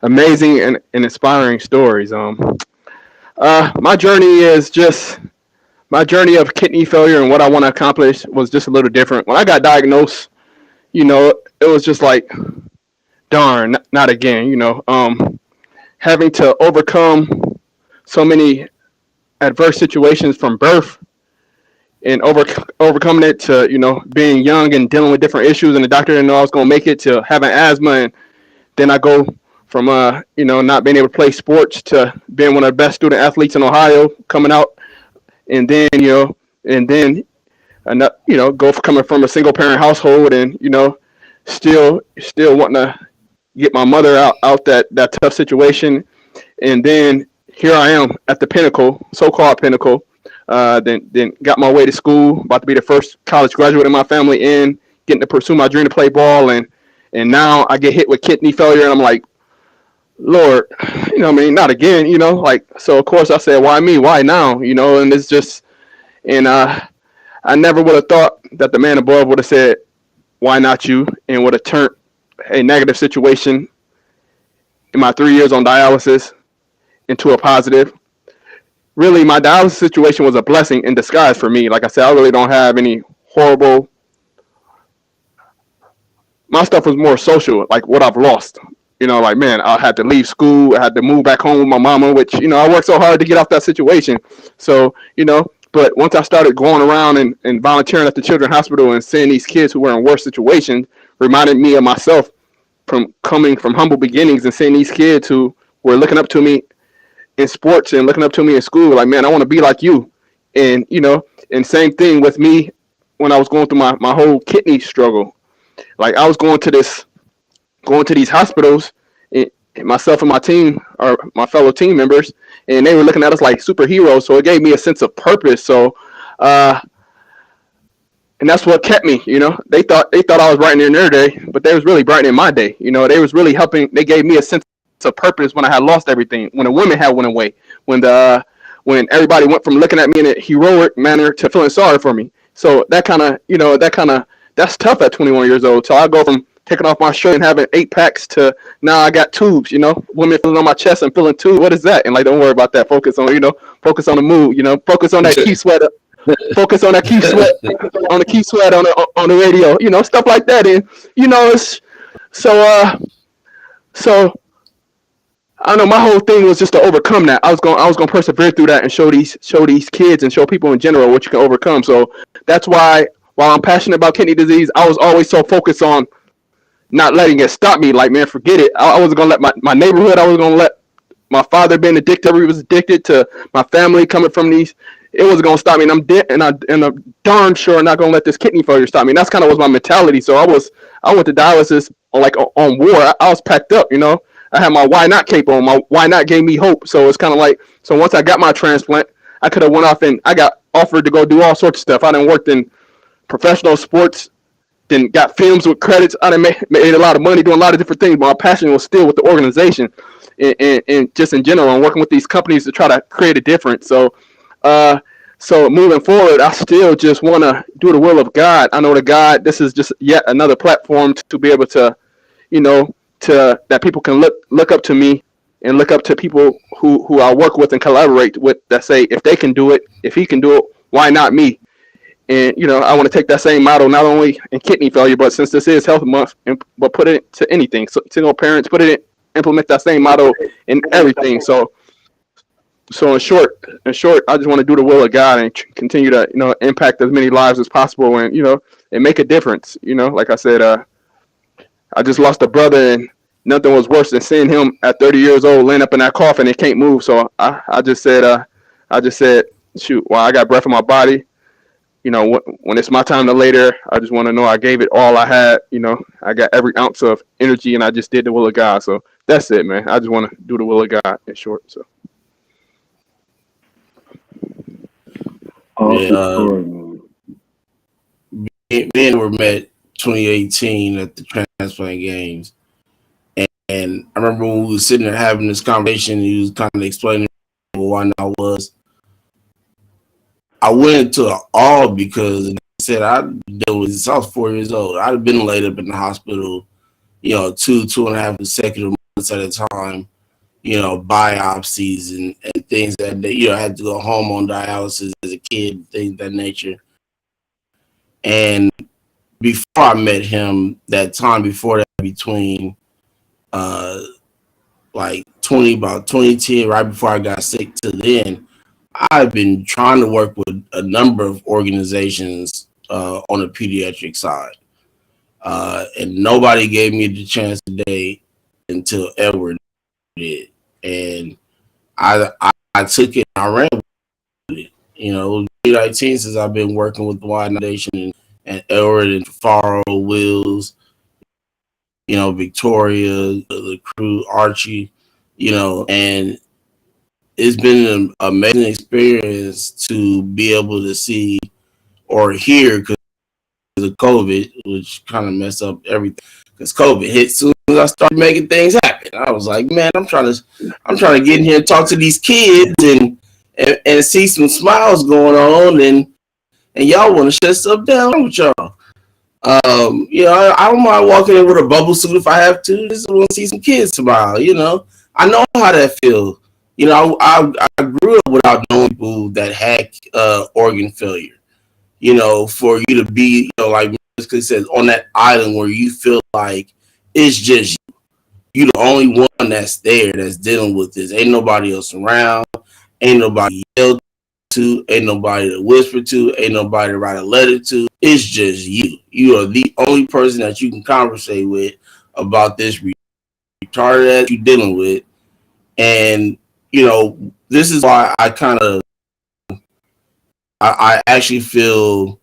amazing and inspiring stories. My journey of kidney failure and what I want to accomplish was just a little different. When I got diagnosed, it was just like, darn, not again. Having to overcome so many adverse situations from birth and overcoming it to being young and dealing with different issues, and the doctor didn't know I was going to make it, to having asthma, and then I go from not being able to play sports to being one of the best student athletes in Ohio, coming out, and then go for coming from a single parent household, and still wanting to get my mother out that tough situation, and then here I am at the pinnacle, so-called pinnacle. Then got my way to school, about to be the first college graduate in my family, getting to pursue my dream to play ball, and now I get hit with kidney failure, and I'm like, Lord, not again, so of course I said, why me? Why now? And it's just, and I never would have thought that the man above would have said, why not you? And would have turned a negative situation in my 3 years on dialysis into a positive. Really, my dialysis situation was a blessing in disguise for me. Like I said, I really don't have any horrible. My stuff was more social, like what I've lost. Like, man, I had to leave school. I had to move back home with my mama, which, I worked so hard to get off that situation. So, but once I started going around and volunteering at the children's hospital and seeing these kids who were in worse situations, reminded me of myself from coming from humble beginnings, and seeing these kids who were looking up to me in sports and looking up to me in school, like, man, I want to be like you. And and same thing with me when I was going through my whole kidney struggle. Like, I was going to these hospitals, and myself and my team, or my fellow team members, and they were looking at us like superheroes. So it gave me a sense of purpose. So and that's what kept me. They thought I was brightening their day, but they was really brightening my day. They was really helping. They gave me a sense of purpose when I had lost everything, when the women had went away, when when everybody went from looking at me in a heroic manner to feeling sorry for me. So that kind of, that's tough at 21 years old. So I go from taking off my shirt and having 8 packs to now I got tubes, women feeling on my chest and feeling tubes. What is that? And like, don't worry about that. Focus on, focus on the mood, focus on that key sweat, focus on that key sweat, on the key sweat on the radio, stuff like that. And, it's so I know my whole thing was just to overcome that. I was going to persevere through that and show these kids and show people in general what you can overcome. So that's why, while I'm passionate about kidney disease, I was always so focused on not letting it stop me. Like, man, forget it. I wasn't going to let my neighborhood, I was going to let my father being addicted, he was addicted, to my family coming from these. It wasn't going to stop me. And I'm darn sure not going to let this kidney failure stop me. And that's kind of was my mentality. So I went to dialysis on war. I was packed up, I had my YNOTT cape on. My YNOTT gave me hope. So it's kind of like, so once I got my transplant, I could have went off and I got offered to go do all sorts of stuff. I done worked in professional sports, then got films with credits. I done made a lot of money doing a lot of different things, but my passion was still with the organization and just in general and working with these companies to try to create a difference. So moving forward, I still just want to do the will of God. I know that God, this is just yet another platform to be able to, to that people can look up to me and look up to people who I work with and collaborate with that say, if they can do it, if he can do it, why not me? And, I want to take that same model, not only in kidney failure, but since this is health month, but put it to anything. So single parents, implement that same model in everything. So in short, I just want to do the will of God and continue to, impact as many lives as possible and, and make a difference. Like I said, I just lost a brother, and nothing was worse than seeing him at 30 years old laying up in that coffin and can't move. So I just said, shoot, while I got breath in my body, when it's my time to lay there, I just want to know I gave it all I had. I got every ounce of energy, and I just did the will of God. So that's it, man. I just want to do the will of God in short. So. Awesome. Me and were met 2018 at the transplant games, and I remember when we were sitting there having this conversation, he was kind of explaining what YNOTT was. I went into an awe because, like I said, I was 4 years old. I'd have been laid up in the hospital, 2.5 consecutive months at a time, biopsies and things that day. I had to go home on dialysis as a kid, things of that nature. And before I met him, that time before that, between about 2010, right before I got sick to then, I've been trying to work with a number of organizations on the pediatric side. And nobody gave me the chance today until Edward did. And I took it and I ran with it. 2019 since I've been working with the YNOTT Nation and Edward and Faro, Wills, Victoria, the crew, Archie, and it's been an amazing experience to be able to see or hear because of COVID, which kind of messed up everything. Because COVID hit soon as I started making things happen. I was like, man, I'm trying to get in here and talk to these kids and see some smiles going on, and y'all want to shut stuff down with y'all. I don't mind walking in with a bubble suit if I have to. Just want to see some kids smile. I know how that feels. I grew up without knowing people that had organ failure. For you to be, like Mr. says, on that island where you feel like it's just you. You're the only one that's there that's dealing with this. Ain't nobody else around. Ain't nobody yelled to. Ain't nobody to whisper to. Ain't nobody to write a letter to. It's just you. You are the only person that you can conversate with about this retarded that you're dealing with. And this is why I kind of, I actually feel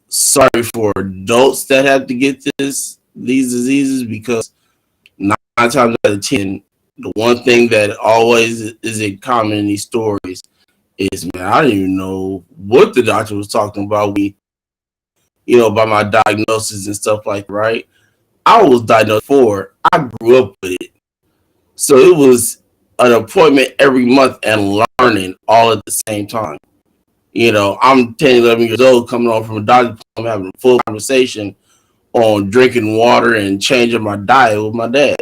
sorry for adults that have to get these diseases, because 9 times out of 10, the one thing that always is in common in these stories is, man, I didn't even know what the doctor was talking about. By my diagnosis and stuff like that, right? I was diagnosed I grew up with it. So it was an appointment every month and learning all at the same time. I'm 10, 11 years old, coming on from a doctor, I'm having a full conversation on drinking water and changing my diet with my dad.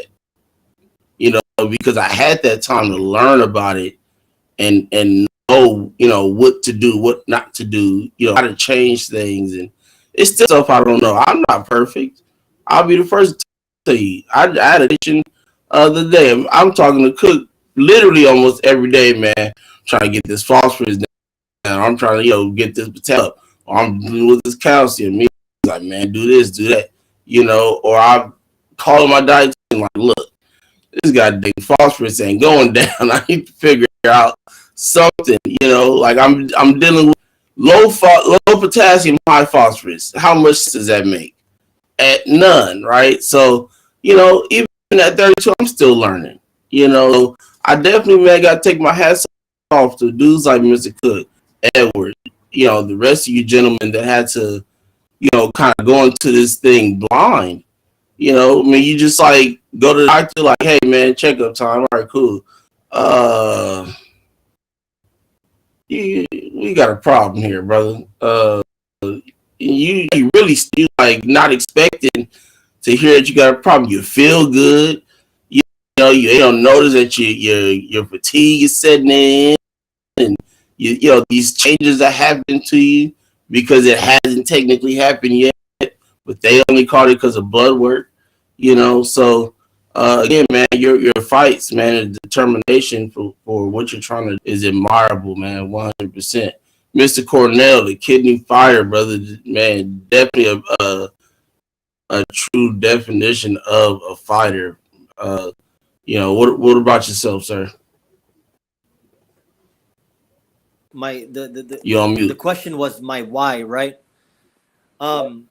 Because I had that time to learn about it and know, what to do, what not to do, how to change things. And it's still stuff I don't know. I'm not perfect. I'll be the first to tell you. I had a addiction the other day. I'm talking to Cook literally almost every day, man, trying to get this phosphorus down. I'm trying to, get this potassium up. Or I'm dealing with this calcium. He's like, man, do this, do that. Or I'm calling my dietitian like, look, this goddamn phosphorus ain't going down. I need to figure out something, like I'm dealing with low potassium, high phosphorus. How much does that make? At none, right? So, even at 32, I'm still learning. I definitely, man, got to take my hats off to dudes like Mr. Cook, Edward, the rest of you gentlemen that had to, kind of go into this thing blind. You just like go to the doctor, like, hey, man, checkup time. All right, cool. We got a problem here, brother. You really still like not expecting to hear that you got a problem. You feel good. You don't notice that your fatigue is setting in, and these changes that happen to you because it hasn't technically happened yet, but they only caught it because of blood work. So again, man, your fights, man, and determination for what you're trying to is admirable, man, 100%. Mr. Coronel, the kidney fire, brother, man, definitely a true definition of a fighter. What about yourself, sir? You on mute? The question was my why, right?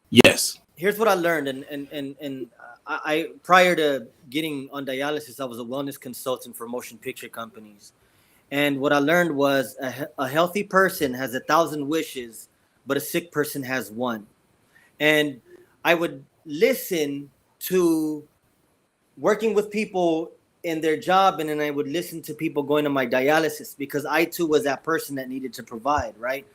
Yes. Here's what I learned, and I prior to getting on dialysis, I was a wellness consultant for motion picture companies. And what I learned was a healthy person has 1,000 wishes, but a sick person has one. And I would listen to working with people in their job, and then I would listen to people going to my dialysis, because I too was that person that needed to provide, right?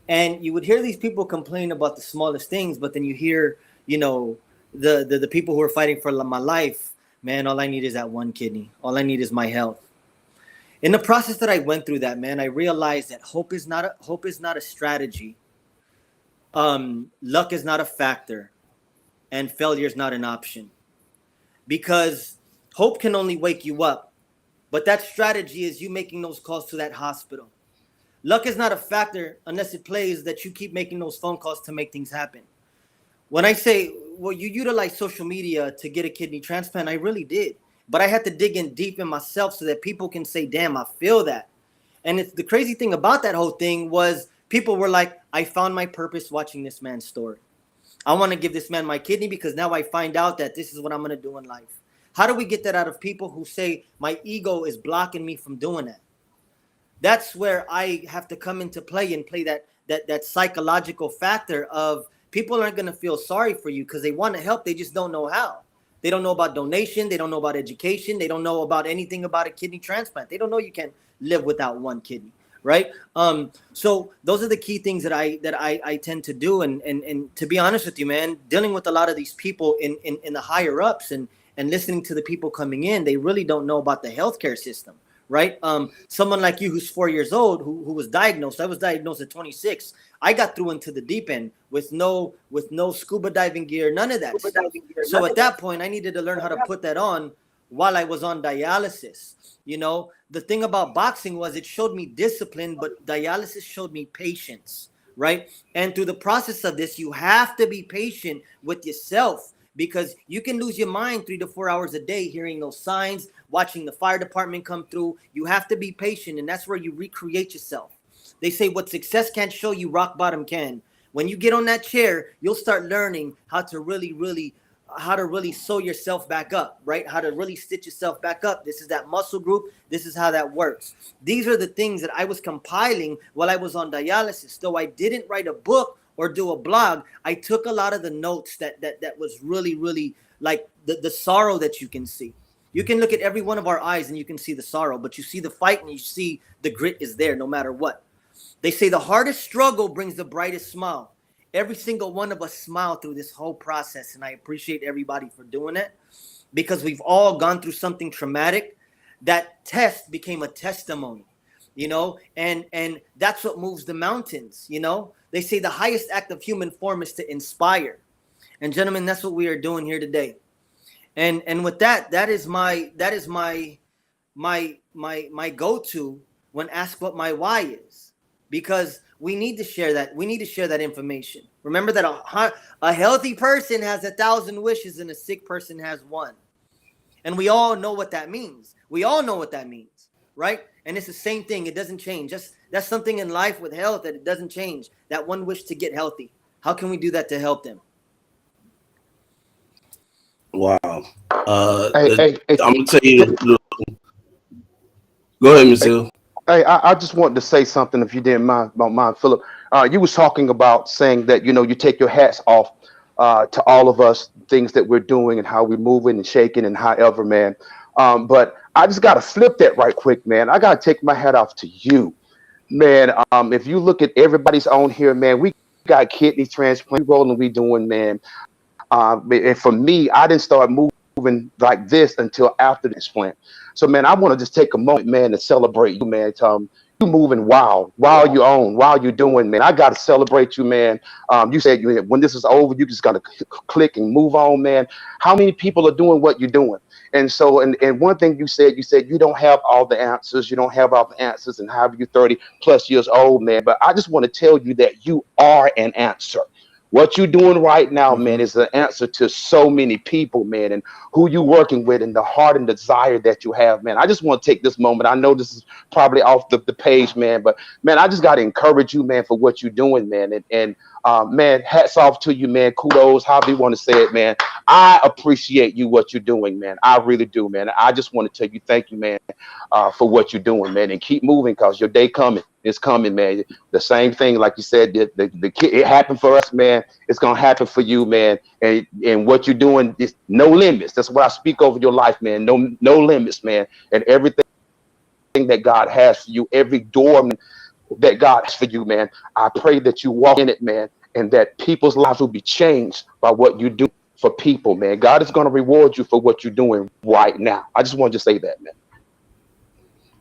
And you would hear these people complain about the smallest things, but then you hear, the people who are fighting for my life, man, all I need is that one kidney. All I need is my health. In the process that I went through that, man, I realized that hope is not a strategy. Luck is not a factor, and failure is not an option. Because hope can only wake you up, but that strategy is you making those calls to that hospital. Luck is not a factor unless it plays that you keep making those phone calls to make things happen. When I say, well, you utilize social media to get a kidney transplant, I really did. But I had to dig in deep in myself so that people can say, damn, I feel that. And it's the crazy thing about that whole thing was people were like, I found my purpose watching this man's story. I want to give this man my kidney because now I find out that this is what I'm going to do in life. How do we get that out of people who say my ego is blocking me from doing that? That's where I have to come into play and play that psychological factor of people aren't going to feel sorry for you because they want to help. They just don't know how. They don't know about donation. They don't know about education. They don't know about anything about a kidney transplant. They don't know you can live without one kidney, right? So those are the key things that I tend to do. And to be honest with you, man, dealing with a lot of these people in the higher ups and listening to the people coming in, they really don't know about the healthcare system. Right. Someone like you who's 4 years old, who was diagnosed. I was diagnosed at 26. I got through into the deep end with no scuba diving gear, none of that stuff. So at that point, I needed to learn how to put that on while I was on dialysis. The thing about boxing was it showed me discipline, but dialysis showed me patience. Right. And through the process of this, you have to be patient with yourself, because you can lose your mind 3 to 4 hours a day hearing those signs, watching the fire department come through. You have to be patient, and that's where you recreate yourself. They say what success can't show you, rock bottom can. When you get on that chair, you'll start learning how to really sew yourself back up, right? How to really stitch yourself back up. This is that muscle group. This is how that works. These are the things that I was compiling while I was on dialysis. Though I didn't write a book or do a blog, I took a lot of the notes that was really like the sorrow that you can see. You can look at every one of our eyes and you can see the sorrow, but you see the fight and you see the grit is there no matter what. They say the hardest struggle brings the brightest smile. Every single one of us smiled through this whole process, and I appreciate everybody for doing it, because we've all gone through something traumatic. That test became a testimony, and that's what moves the mountains. They say the highest act of human form is to inspire, and gentlemen, that's what we are doing here today. And with that is my go-to when asked what my why is, because we need to share that. We need to share that information. Remember that a healthy person has 1,000 wishes and a sick person has one. And we all know what that means. We all know what that means, right? And it's the same thing. It doesn't change. That's something in life with health that it doesn't change. That one wish to get healthy. How can we do that to help them? Wow. Hey, I'm gonna tell you. Go ahead, Ms. Hill. Hey, I just wanted to say something, if you didn't mind, Philip. You was talking about saying that, you take your hats off to all of us, things that we're doing and how we're moving and shaking and however, man. But I just got to flip that right quick, man. I got to take my hat off to you, man. If you look at everybody's on here, man, we got kidney transplant rolling, we doing, man. And for me, I didn't start moving like this until after the transplant. So, man, I want to just take a moment, man, to celebrate you, man. You moving wild while you own, while you're doing, man. I got to celebrate you, man. You said when this is over, you just got to click and move on, man. How many people are doing what you're doing? And so, and one thing you said you don't have all the answers. You don't have all the answers, and however you're 30 plus years old, man. But I just want to tell you that you are an answer. What you're doing right now, man, is the answer to so many people, man, and who you working with and the heart and desire that you have, man. I just want to take this moment. I know this is probably off the page, man, but, man, I just got to encourage you, man, for what you're doing, man. And man, hats off to you, man. Kudos, however you want to say it, man. I appreciate you, what you're doing, man. I really do, man. I just want to tell you thank you, man, for what you're doing, man, and keep moving, because your day coming. It's coming, man. The same thing, like you said, the kid, it happened for us, man. It's gonna happen for you, man. And what you're doing is no limits. That's what I speak over your life, man. No limits, man. And everything that God has for you, every door that God has for you, man. I pray that you walk in it, man, and that people's lives will be changed by what you do for people, man. God is gonna reward you for what you're doing right now. I just wanted to say that, man.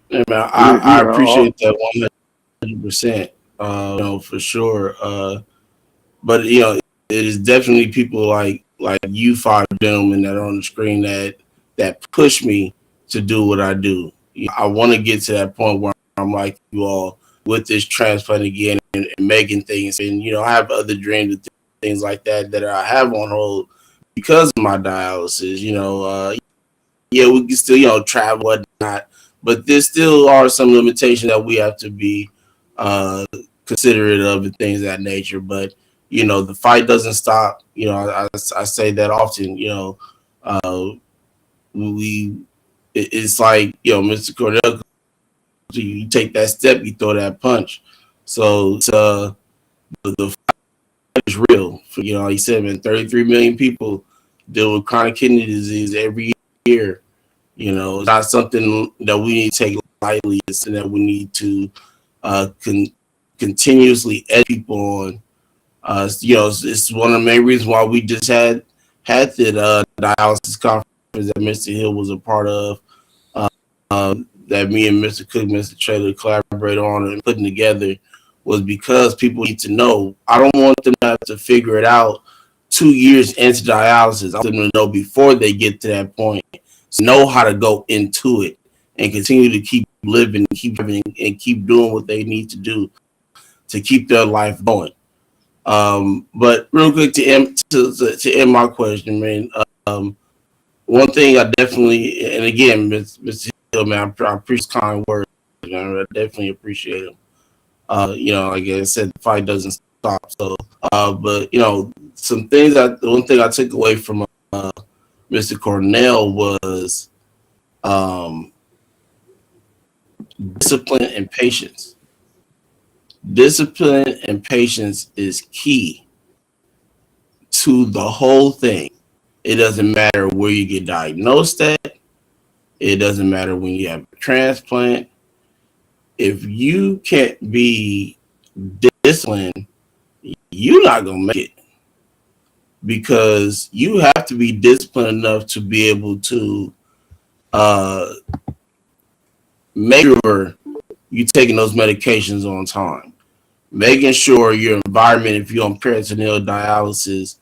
Yeah, man, I appreciate that 100%. For sure. But it is definitely people like you five gentlemen that are on the screen that push me to do what I do. I want to get to that point where I'm like you all with this transplant again and making things. And I have other dreams and things like that I have on hold because of my dialysis. We can still travel whatnot, but there still are some limitations that we have to be considerate of and things of that nature. But the fight doesn't stop. I say that often. It's like Mr. Coronel. You take that step, you throw that punch. So the fight is real. Like you said, man, 33 million people deal with chronic kidney disease every year. It's not something that we need to take lightly. It's something that we need to continuously educate people on. It's one of the main reasons why we just had the dialysis conference that Mr. Hill was a part of, that me and Mr. Cook, Mr. Trailer collaborated on and putting together, was because people need to know. I don't want them to have to figure it out 2 years into dialysis. I want them to know before they get to that point, so know how to go into it and continue to keep living, keep living, and keep doing what they need to do to keep their life going. But real quick to end my question, man. One thing I definitely, and again, Mr. Hill, man, I appreciate kind words, man. I definitely appreciate them. Like I said, the fight doesn't stop. So, but some things the one thing I took away from Mr. Coronel was discipline and patience. Discipline and patience is key to the whole thing. It doesn't matter where you get diagnosed at, It doesn't matter when you have a transplant. If you can't be disciplined, you're not gonna make it, because you have to be disciplined enough to be able to uh, make sure you're taking those medications on time, making sure your environment, if you're on peritoneal dialysis,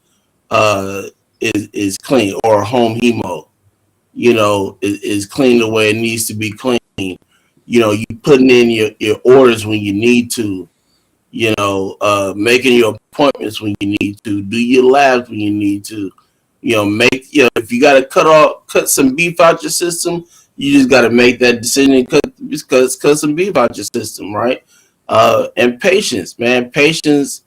uh, is clean, or home hemo, is clean the way it needs to be clean. You putting in your orders when you need to, making your appointments when you need to, do your labs when you need to, if you got to cut some beef out your system, you just got to make that decision and cut some beef out your system, right? And patience, man, patience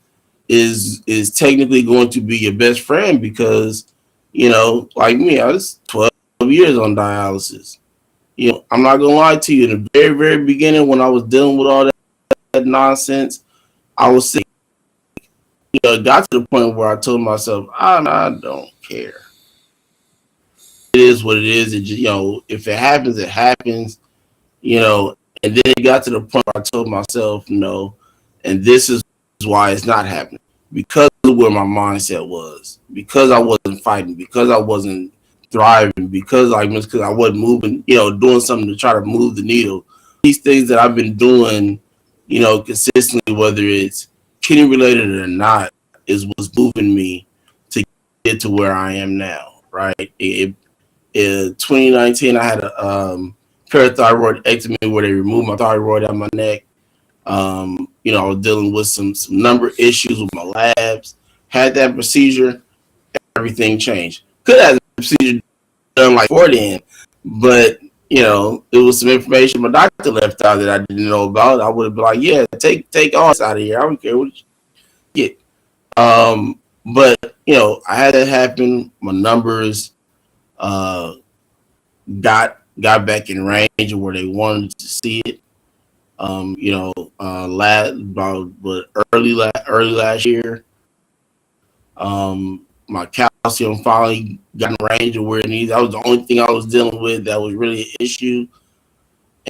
is technically going to be your best friend, because, like me, I was 12 years on dialysis. I'm not gonna lie to you. In the very, very beginning, when I was dealing with all that nonsense, I was sick. It got to the point where I told myself, I don't care. It is what it is. It just, if it happens, it happens. And then it got to the point where I told myself, no, and this is why it's not happening, because of where my mindset was, because I wasn't fighting, because I wasn't thriving, because I wasn't moving, doing something to try to move the needle. These things that I've been doing, consistently, whether it's kidney related or not, is what's moving me to get to where I am now. Right? In 2019, I had a parathyroid ectomy where they removed my thyroid out of my neck. I was dealing with some number issues with my labs. Had that procedure, everything changed. Could have the procedure done like before then, but it was some information my doctor left out that I didn't know about. I would have been like, yeah, take all this out of here. I don't care what you get. But I had that happen. My numbers uh got back in range of where they wanted to see it. Early last year, my calcium finally got in range of where it needs. That was the only thing I was dealing with that was really an issue.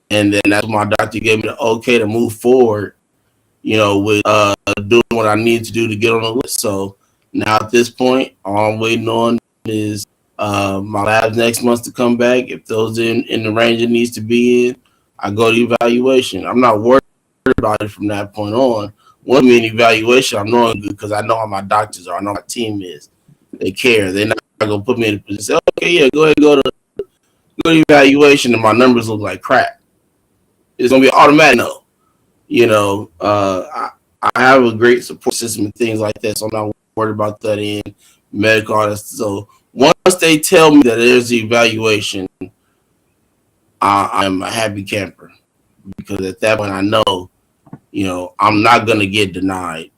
And then that's when my doctor gave me the okay to move forward, with doing what I need to do to get on the list. So now at this point, all I'm waiting on is my labs next month to come back. If those in the range it needs to be in, I go to evaluation. I'm not worried about it from that point on. Once me an evaluation, I'm knowing good, because I know how my doctors are. I know how my team is. They care. They're not gonna put me in a position. Okay, yeah, go ahead, go to evaluation, and my numbers look like crap. It's gonna be automatic no. I have a great support system and things like that, so I'm not worried about that in medical artists. So once they tell me that there's the evaluation, I'm a happy camper, because at that point I know, I'm not gonna get denied.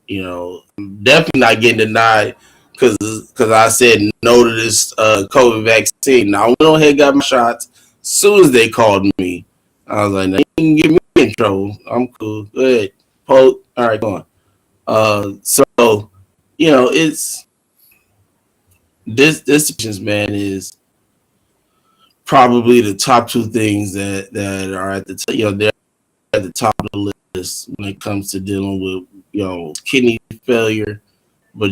I'm definitely not getting denied, because I said no to this COVID vaccine. Now I went ahead and got my shots. As soon as they called me, I was like, "No, you can get me in trouble. I'm cool. Go ahead, poke. All right, go on." So it's this decisions, man, is probably the top two things that are at the they're at the top of the list when it comes to dealing with kidney failure, but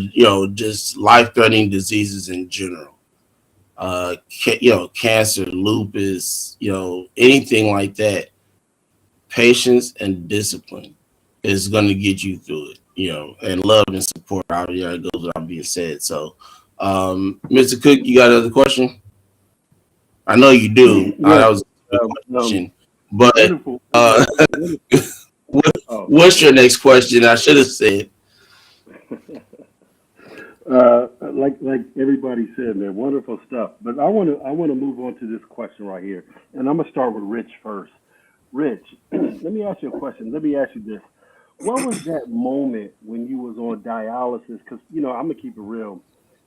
just life threatening diseases in general. Cancer, lupus, anything like that. Patience and discipline is going to get you through it. And love and support. Out there, it goes without being said. So, Mr. Cook, you got another question? I know you do. Yes. That was a good question. But Wonderful. what's your next question? I should have said. Like everybody said, man, wonderful stuff. But I want to move on to this question right here, and I'm gonna start with Rich first. Rich, let me ask you a question. Let me ask you this: what was that moment when you was on dialysis? Because I'm gonna keep it real.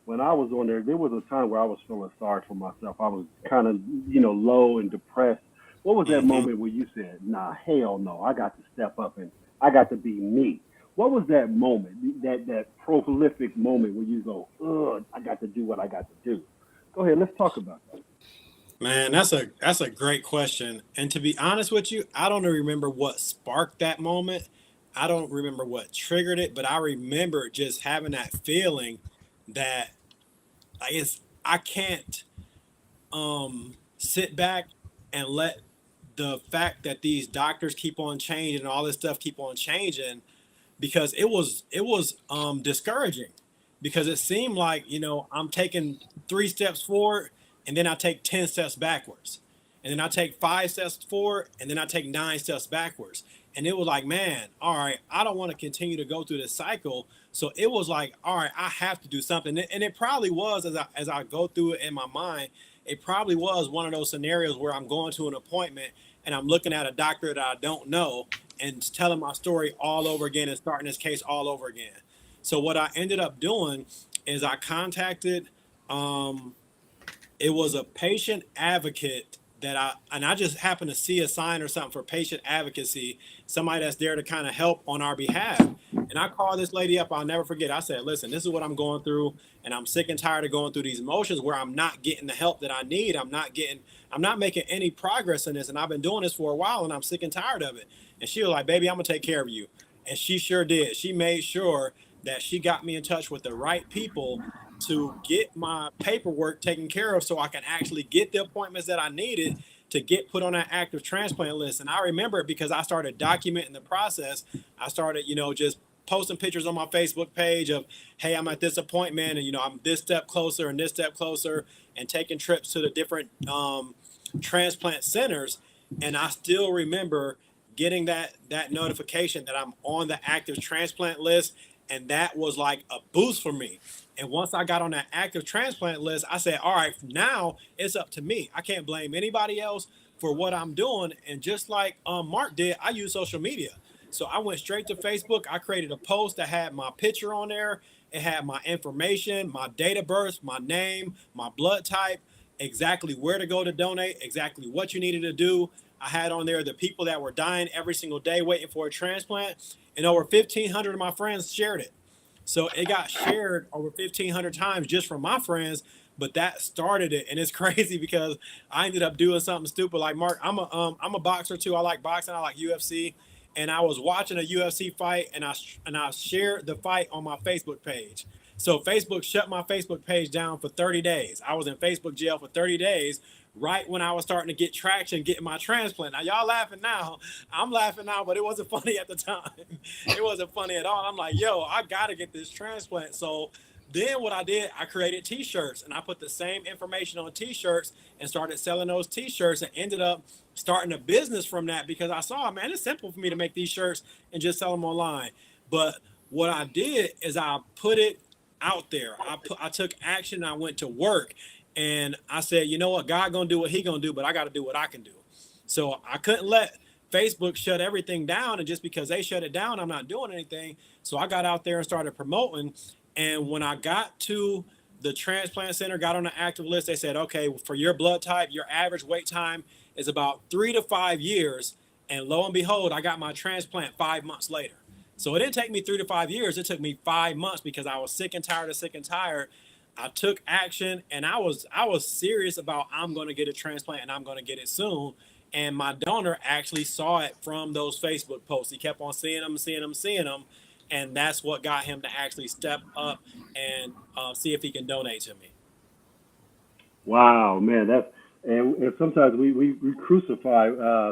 When I was on there was a time where I was feeling sorry for myself. I was kind of low and depressed. What was that Mm-hmm. moment where you said, "Nah, hell no, I got to step up and I got to be me"? What was that moment? That prolific moment where you go, "Ugh, I got to do what I got to do." Go ahead, let's talk about that. Man, that's a great question. And to be honest with you, I don't remember what sparked that moment. I don't remember what triggered it, but I remember just having that feeling that like I can't sit back and let the fact that these doctors keep on changing and all this stuff keep on changing, because it was discouraging, because it seemed like, I'm taking 3 steps forward and then I take 10 steps backwards, and then I take 5 steps forward and then I take 9 steps backwards, and it was like, man, all right, I don't want to continue to go through this cycle. So it was like, all right, I have to do something. And it probably was, as I go through it in my mind, it probably was one of those scenarios where I'm going to an appointment and I'm looking at a doctor that I don't know and telling my story all over again and starting this case all over again. So what I ended up doing is I contacted, it was a patient advocate I just happened to see a sign or something for patient advocacy, somebody that's there to kind of help on our behalf. And I called this lady up. I'll never forget. I said, listen, this is what I'm going through, and I'm sick and tired of going through these emotions where I'm not getting the help that I need. I'm not making any progress in this, and I've been doing this for a while, and I'm sick and tired of it. And she was like, baby, I'm gonna take care of you. And she sure did. She made sure that she got me in touch with the right people to get my paperwork taken care of so I can actually get the appointments that I needed to get put on that active transplant list. And I remember it because I started documenting the process. I started, just posting pictures on my Facebook page of, hey, I'm at this appointment, and, I'm this step closer and this step closer, and taking trips to the different transplant centers. And I still remember getting that notification that I'm on the active transplant list. And that was like a boost for me. And once I got on that active transplant list, I said, all right, now it's up to me. I can't blame anybody else for what I'm doing. And just like Marc did, I use social media. So I went straight to Facebook. I created a post that had my picture on there. It had my information, my date of birth, my name, my blood type, exactly where to go to donate, exactly what you needed to do. I had on there the people that were dying every single day waiting for a transplant, and over 1,500 of my friends shared it. So it got shared over 1,500 times just from my friends, but that started it. And it's crazy because I ended up doing something stupid. Like, Marc, I'm a boxer too. I like boxing. I like UFC. And I was watching a UFC fight, and I shared the fight on my Facebook page. So Facebook shut my Facebook page down for 30 days. I was in Facebook jail for 30 days, right when I was starting to get traction, getting my transplant. Now, y'all laughing now. I'm laughing now, but it wasn't funny at the time. It wasn't funny at all. I'm like, yo, I got to get this transplant. So then what I did, I created T-shirts, and I put the same information on T-shirts and started selling those T-shirts, and ended up starting a business from that because I saw, man, it's simple for me to make these shirts and just sell them online. But what I did is I put it out there. I took action. I went to work, and I said, you know what, God gonna do what he gonna do, but I got to do what I can do. So I couldn't let Facebook shut everything down, and just because they shut it down, I'm not doing anything. So I got out there and started promoting. And when I got to the transplant center, got on the active list, they said, okay, for your blood type, your average wait time is about 3 to 5 years. And lo and behold, I got my transplant 5 months later. So it didn't take me 3 to 5 years. It took me 5 months because I was sick and tired. I took action, and I was serious about, I'm going to get a transplant and I'm going to get it soon. And my donor actually saw it from those Facebook posts. He kept on seeing them. And that's what got him to actually step up and see if he can donate to me. Wow, man, and sometimes we crucify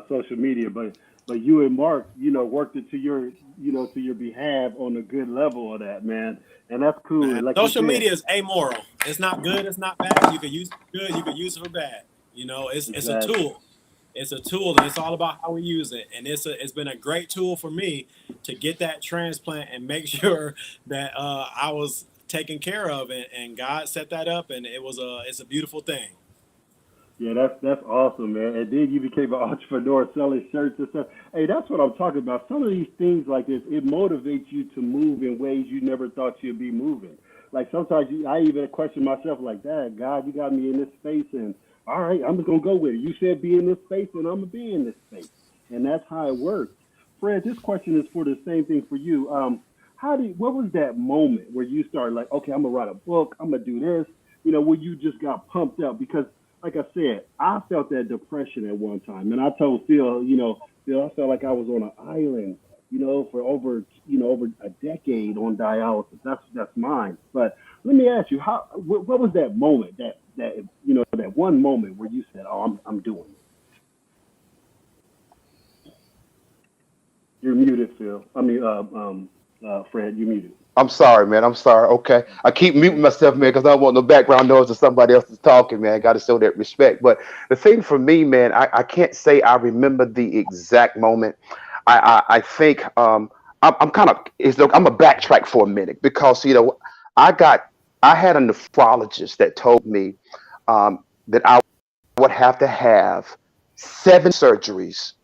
social media, but you and Marc, worked it to your behalf on a good level of that, man, and that's cool. Man, And like you social said, media is amoral. It's not good. It's not bad. You can use it for good. You can use it for bad. It's a exactly. tool. It's a tool, and it's all about how we use it. And it's been a great tool for me to get that transplant and make sure that I was taken care of, and God set that up, and it's a beautiful thing. Yeah, that's awesome, man. And then you became an entrepreneur selling shirts and stuff. Hey, that's what I'm talking about. Some of these things like this, it motivates you to move in ways you never thought you'd be moving. Like sometimes I even question myself like that. God, you got me in this space, and all right, I'm just gonna go with it. You said be in this space, and I'm gonna be in this space, and that's how it works. Fred, this question is for the same thing for you. What was that moment where you started like, okay, I'm gonna write a book, I'm gonna do this, where you just got pumped up? Because like I said, I felt that depression at one time, and I told Phil, Phil, I felt like I was on an island, for over a decade on dialysis. That's mine. But let me ask you, what was that moment, that one moment where you said, "Oh, I'm doing it." You're muted, Phil. I mean, Fred, you're muted. I'm sorry, man. I'm sorry. Okay. I keep muting myself, man, because I don't want no background noise if somebody else is talking, man. I got to show that respect. But the thing for me, man, I can't say I remember the exact moment. I think I'm kind of, I'm a backtrack for a minute because, I got, I had a nephrologist that told me that I would have to have 7 surgeries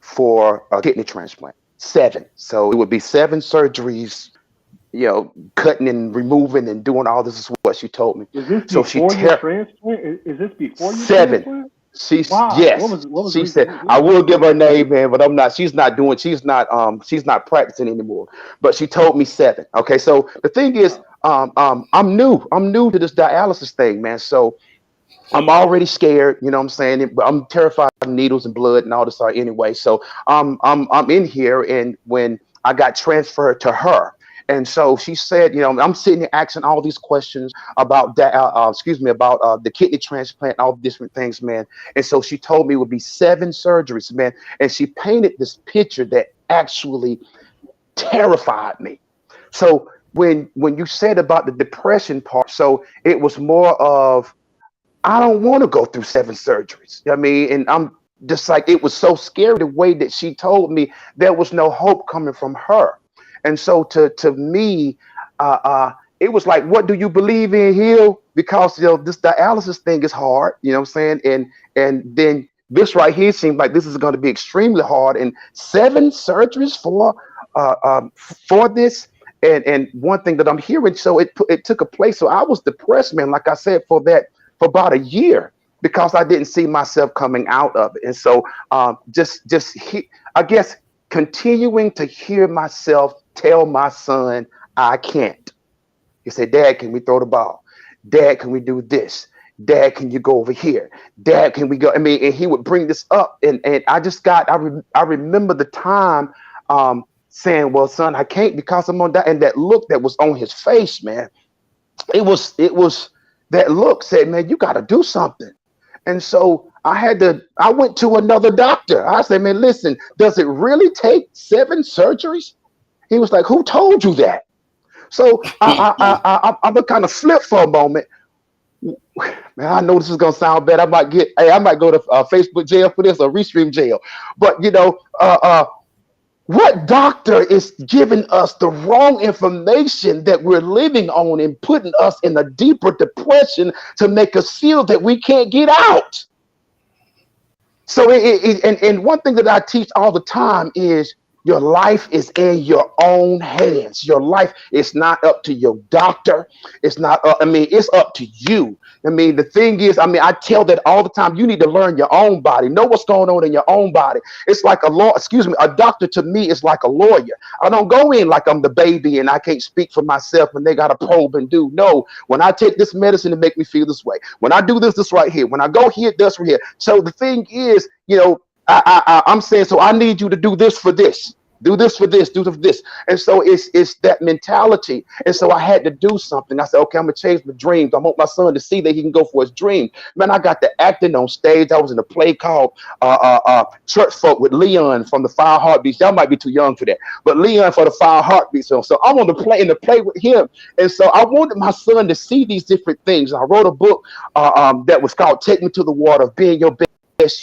for a kidney transplant. 7. So it would be 7 surgeries, cutting and removing and doing all this is what she told me. Is this So she before your transplant? Is this before your 7. transplant? She's Wow. yes. What was the She reason? said I will give her name, man, but I'm not. She's not practicing anymore. But she told me 7. Okay, so the thing is, I'm new. I'm new to this dialysis thing, man. So I'm already scared, you know what I'm saying? But I'm terrified of needles and blood and all this stuff anyway. So I'm in here, and when I got transferred to her, and so she said, I'm sitting here asking all these questions about that, about the kidney transplant, all different things, man. And so she told me it would be 7 surgeries, man. And she painted this picture that actually terrified me. So when you said about the depression part, so it was more of I don't want to go through 7 surgeries. I mean, and I'm just like, it was so scary the way that she told me there was no hope coming from her. And so to me, it was like, what do you believe in, Hill? Because this dialysis thing is hard, you know what I'm saying? And then this right here seems like this is going to be extremely hard. And 7 surgeries for this. And one thing that I'm hearing, so it took a place. So I was depressed, man. Like I said, for about a year because I didn't see myself coming out of it. And so I guess continuing to hear myself tell my son, I can't. He said, Dad, can we throw the ball? Dad, can we do this? Dad, can you go over here? Dad, can we go? I mean, and he would bring this up. And I remember the time saying, well, son, I can't because I'm on that. And that look that was on his face, man, it was that look said, man, you got to do something. And so I went to another doctor. I said, man, listen, does it really take 7 surgeries? He was like, who told you that? So I'm gonna kind of flip for a moment. Man, I know this is gonna sound bad. I might go to Facebook jail for this or Restream jail. But what doctor is giving us the wrong information that we're living on and putting us in a deeper depression to make us feel that we can't get out? So, and one thing that I teach all the time is your life is in your own hands. Your life is not up to your doctor. It's not, it's up to you. I mean, the thing is, I tell that all the time. You need to learn your own body, know what's going on in your own body. It's like a doctor to me is like a lawyer. I don't go in like I'm the baby and I can't speak for myself and they got to probe and do. No, when I take this medicine to make me feel this way, when I do this right here, when I go here, this right here. So the thing is, I'm saying, so I need you to do this for this. Do this for this, do this for this. And so it's that mentality. And so I had to do something. I said, okay, I'm going to change my dreams. I want my son to see that he can go for his dream. Man, I got to acting on stage. I was in a play called Church Folk with Leon from the Fire Heartbeats. Y'all might be too young for that. But Leon for the Fire Heartbeats. So I'm on the play with him. And so I wanted my son to see these different things. I wrote a book that was called Take Me to the Water of Being Your Best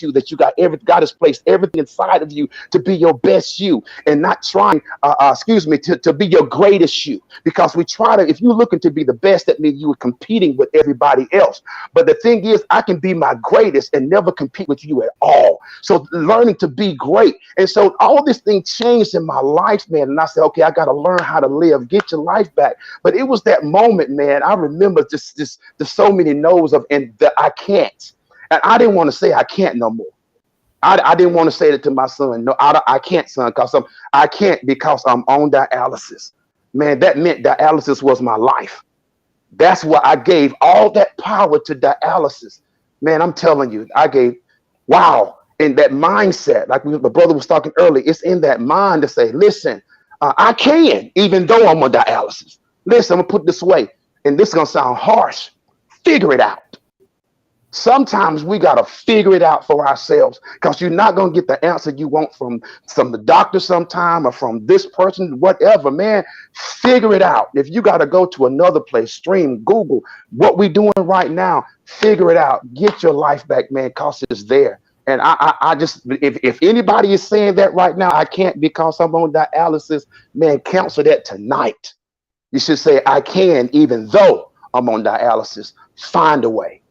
You, that you got God has placed everything inside of you to be your best you and not trying to be your greatest you, because we try to, if you're looking to be the best, that means you are competing with everybody else. But the thing is, I can be my greatest and never compete with you at all. So learning to be great. And so all this thing changed in my life, man. And I said, okay, I got to learn how to live, get your life back. But it was that moment, man. I remember just so many no's and that I can't. And I didn't want to say I can't no more. I didn't want to say that to my son. No, I can't, son, I can't because I'm on dialysis. Man, that meant dialysis was my life. That's why I gave all that power to dialysis. Man, I'm telling you, wow. And that mindset, like the brother was talking earlier, it's in that mind to say, listen, I can, even though I'm on dialysis. Listen, I'm going to put it this way, and this is going to sound harsh. Figure it out. Sometimes we got to figure it out for ourselves because you're not going to get the answer you want from the doctor sometime or from this person, whatever, man. Figure it out. If you got to go to another place, stream, Google, what we doing right now, figure it out. Get your life back, man, because it's there. And I just, if anybody is saying that right now, I can't because I'm on dialysis, man, cancel that tonight. You should say, I can, even though I'm on dialysis. Find a way.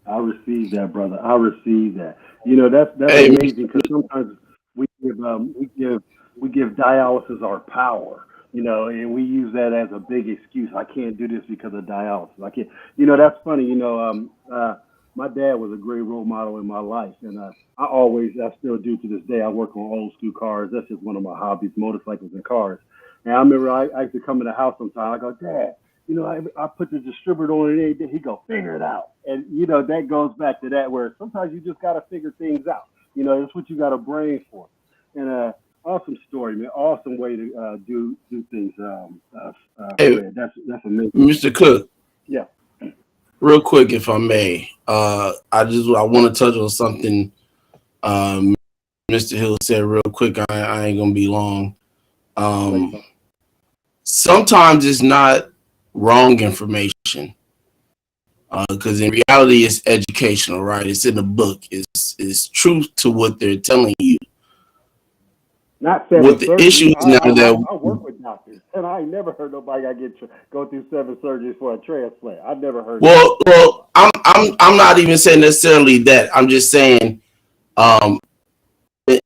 I receive that, brother. I receive that. You know, that's Hey, amazing because sometimes we give dialysis our power. You know, and we use that as a big excuse. I can't do this because of dialysis. I can't. You know, that's funny. You know, my dad was a great role model in my life, and I still do to this day. I work on old school cars. That's just one of my hobbies, motorcycles and cars. And I remember I used to come in the house sometime. I go, Dad, you know, I put the distributor on it. He go, figure it out. And, you know, that goes back to that where sometimes you just got to figure things out. You know, that's what you got a brain for. And awesome story, man. Awesome way to do things, hey, Fred. That's amazing. Mr. Cook. Yeah. Real quick, if I may, I want to touch on something Mr. Hill said real quick. I ain't gonna be long. Sometimes it's not wrong information because in reality it's educational, right? It's in the book. It's truth to what they're telling you. Not seven What the surgeries. issue is now that I work with doctors, and I ain't never heard nobody go through 7 surgeries for a transplant. I've never heard. well, I'm not even saying necessarily that. I'm just saying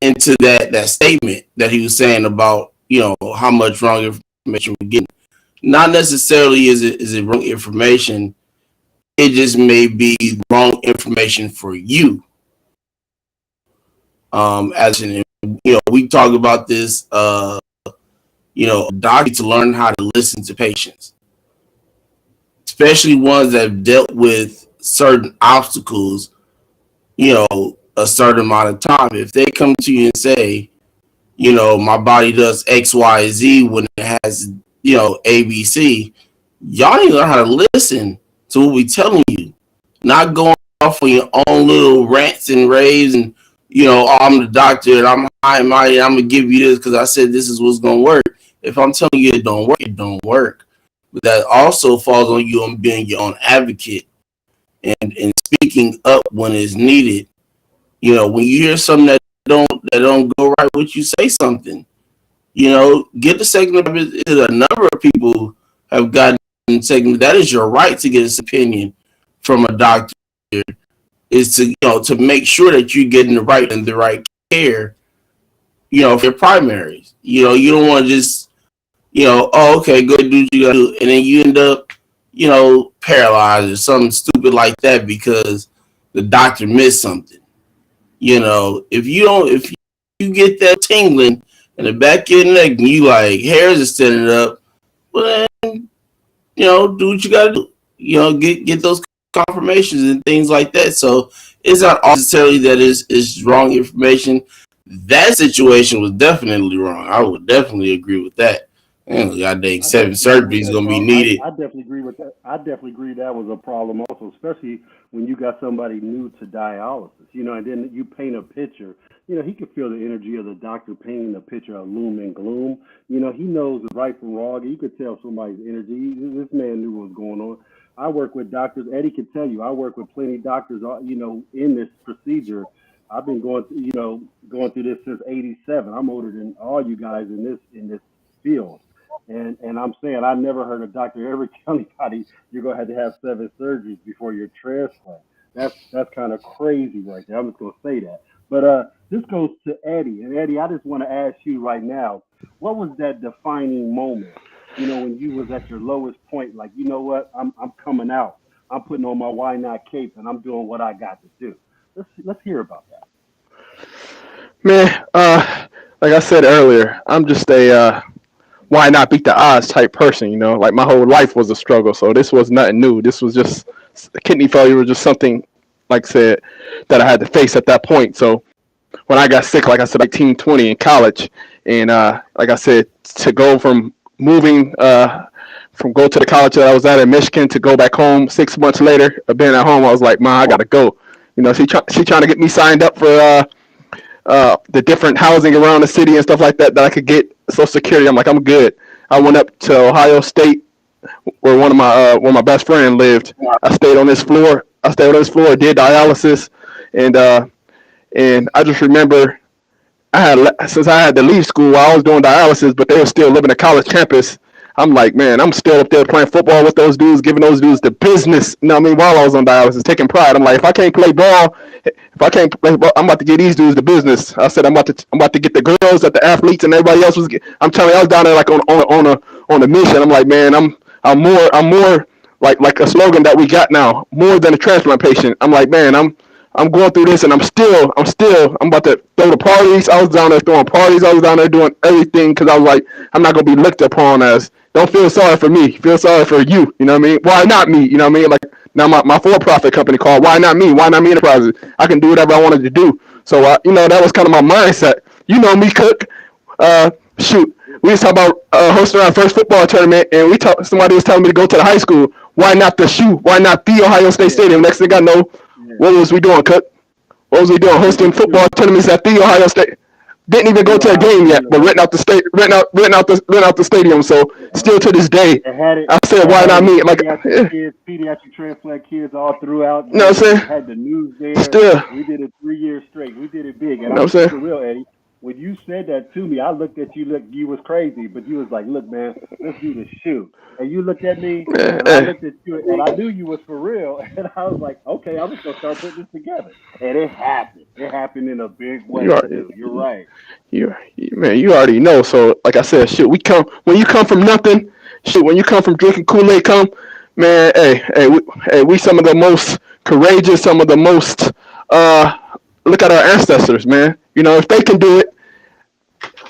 into that statement that he was saying about, you know, how much wrong information we're getting. Not necessarily is it wrong information. It just may be wrong information for you. As in, you know, we talk about this. You know, doctors to learn how to listen to patients, especially ones that have dealt with certain obstacles. You know, a certain amount of time. If they come to you and say, you know, my body does X, Y, Z when it has, you know, ABC, y'all need to learn how to listen to what we telling you, not going off on your own little rants and raves and, you know, oh, I'm the doctor and I'm high and mighty, I'm gonna give you this because I said this is what's gonna work. If I'm telling you it don't work, it don't work. But that also falls on you on being your own advocate and speaking up when it's needed. You know, when you hear something that don't go right with you, say something. You know, get the second opinion. A number of people have gotten second. That is your right to get his opinion from a doctor. Is to, you know, to make sure that you're getting the right care. You know, for your primaries. You know, you don't want to just, you know, oh, okay, go do what you gotta do, and then you end up, you know, paralyzed or something stupid like that because the doctor missed something. You know, if you get that tingling in the back of your neck and you like hairs are standing up, well then, you know, do what you gotta do. You know, get those confirmations and things like that. So it's not necessarily that it's wrong information. That situation was definitely wrong. I would definitely agree with that. And God dang, 7 surgeries gonna be needed. I definitely agree with that. I definitely agree that was a problem also, especially when you got somebody new to dialysis. You know, and then you paint a picture. You know, he could feel the energy of the doctor painting a picture of loom and gloom. You know, he knows the right from wrong. You could tell somebody's energy. This man knew what was going on. I work with doctors. Eddie could tell you. I work with plenty of doctors. You know, in this procedure. I've been going through this since '87. I'm older than all you guys in this field. And I'm saying I never heard a doctor ever tell anybody you're gonna have to have 7 surgeries before your transplant. That's kind of crazy right there. I'm just gonna say that. But this goes to Eddie. And Eddie, I just want to ask you right now, what was that defining moment? You know, when you was at your lowest point, like, you know what, I'm coming out. I'm putting on my YNOTT cape and I'm doing what I got to do. Let's hear about that. Man, like I said earlier, I'm just a why not beat the odds type person, you know? Like my whole life was a struggle, so this was nothing new. This was just kidney failure was just something like I said, that I had to face at that point. So when I got sick, like I said, 19, 20 in college, and like I said, to go from moving from go to the college that I was at in Michigan to go back home 6 months later, being at home, I was like, "Ma, I gotta go." She trying to get me signed up for the different housing around the city and stuff like that I could get Social Security. I'm like, I'm good. I went up to Ohio State where one of my best friend lived. I stayed on this floor. Did dialysis, and I just remember since I had to leave school while I was doing dialysis, but they were still living at college campus. I'm like, man, I'm still up there playing football with those dudes, giving those dudes the business. You know what I mean? While I was on dialysis, taking pride. I'm like, if I can't play ball, I'm about to get these dudes the business. I said, I'm about to get the girls, that the athletes, and everybody else was. I'm telling you, I was down there like on a mission. I'm like, man, I'm more like a slogan that we got now, more than a transplant patient. I'm like, man, I'm going through this, and I'm about to throw the parties. I was down there throwing parties. I was down there doing everything because I was like, I'm not gonna be looked upon as. Don't feel sorry for me. Feel sorry for you. You know what I mean? Why not me? You know what I mean? Like now, my for-profit company called Why Not Me? Why Not Me Enterprises? I can do whatever I wanted to do. So that was kind of my mindset. You know me, Cook. Shoot, we was talking about hosting our first football tournament, and somebody was telling me to go to the high school. Why not the shoe? Why not the Ohio State Stadium? Next thing I know, what was we doing, Cook? What was we doing? Hosting football tournaments at the Ohio State. Didn't even go to a game yet, but renting out the stadium. So still to this day, I said, why not me? Like, pediatric transplant kids all throughout. You know what I'm saying? Had the news there. Still. We did it 3 years straight. We did it big. And You know what I'm saying? For real, Eddie. When you said that to me, I looked at you. Look, you was crazy, but you was like, "Look, man, let's do the shoe." And you looked at me, and I looked at you, and I knew you was for real. And I was like, "Okay, I'm just gonna start putting this together." And it happened. It happened in a big way. You're right. Man, you already know. So, like I said, shit, when you come from nothing. Shit, when you come from drinking Kool-Aid, man. We some of the most courageous, some of the most. Look at our ancestors, man. You know, if they can do it,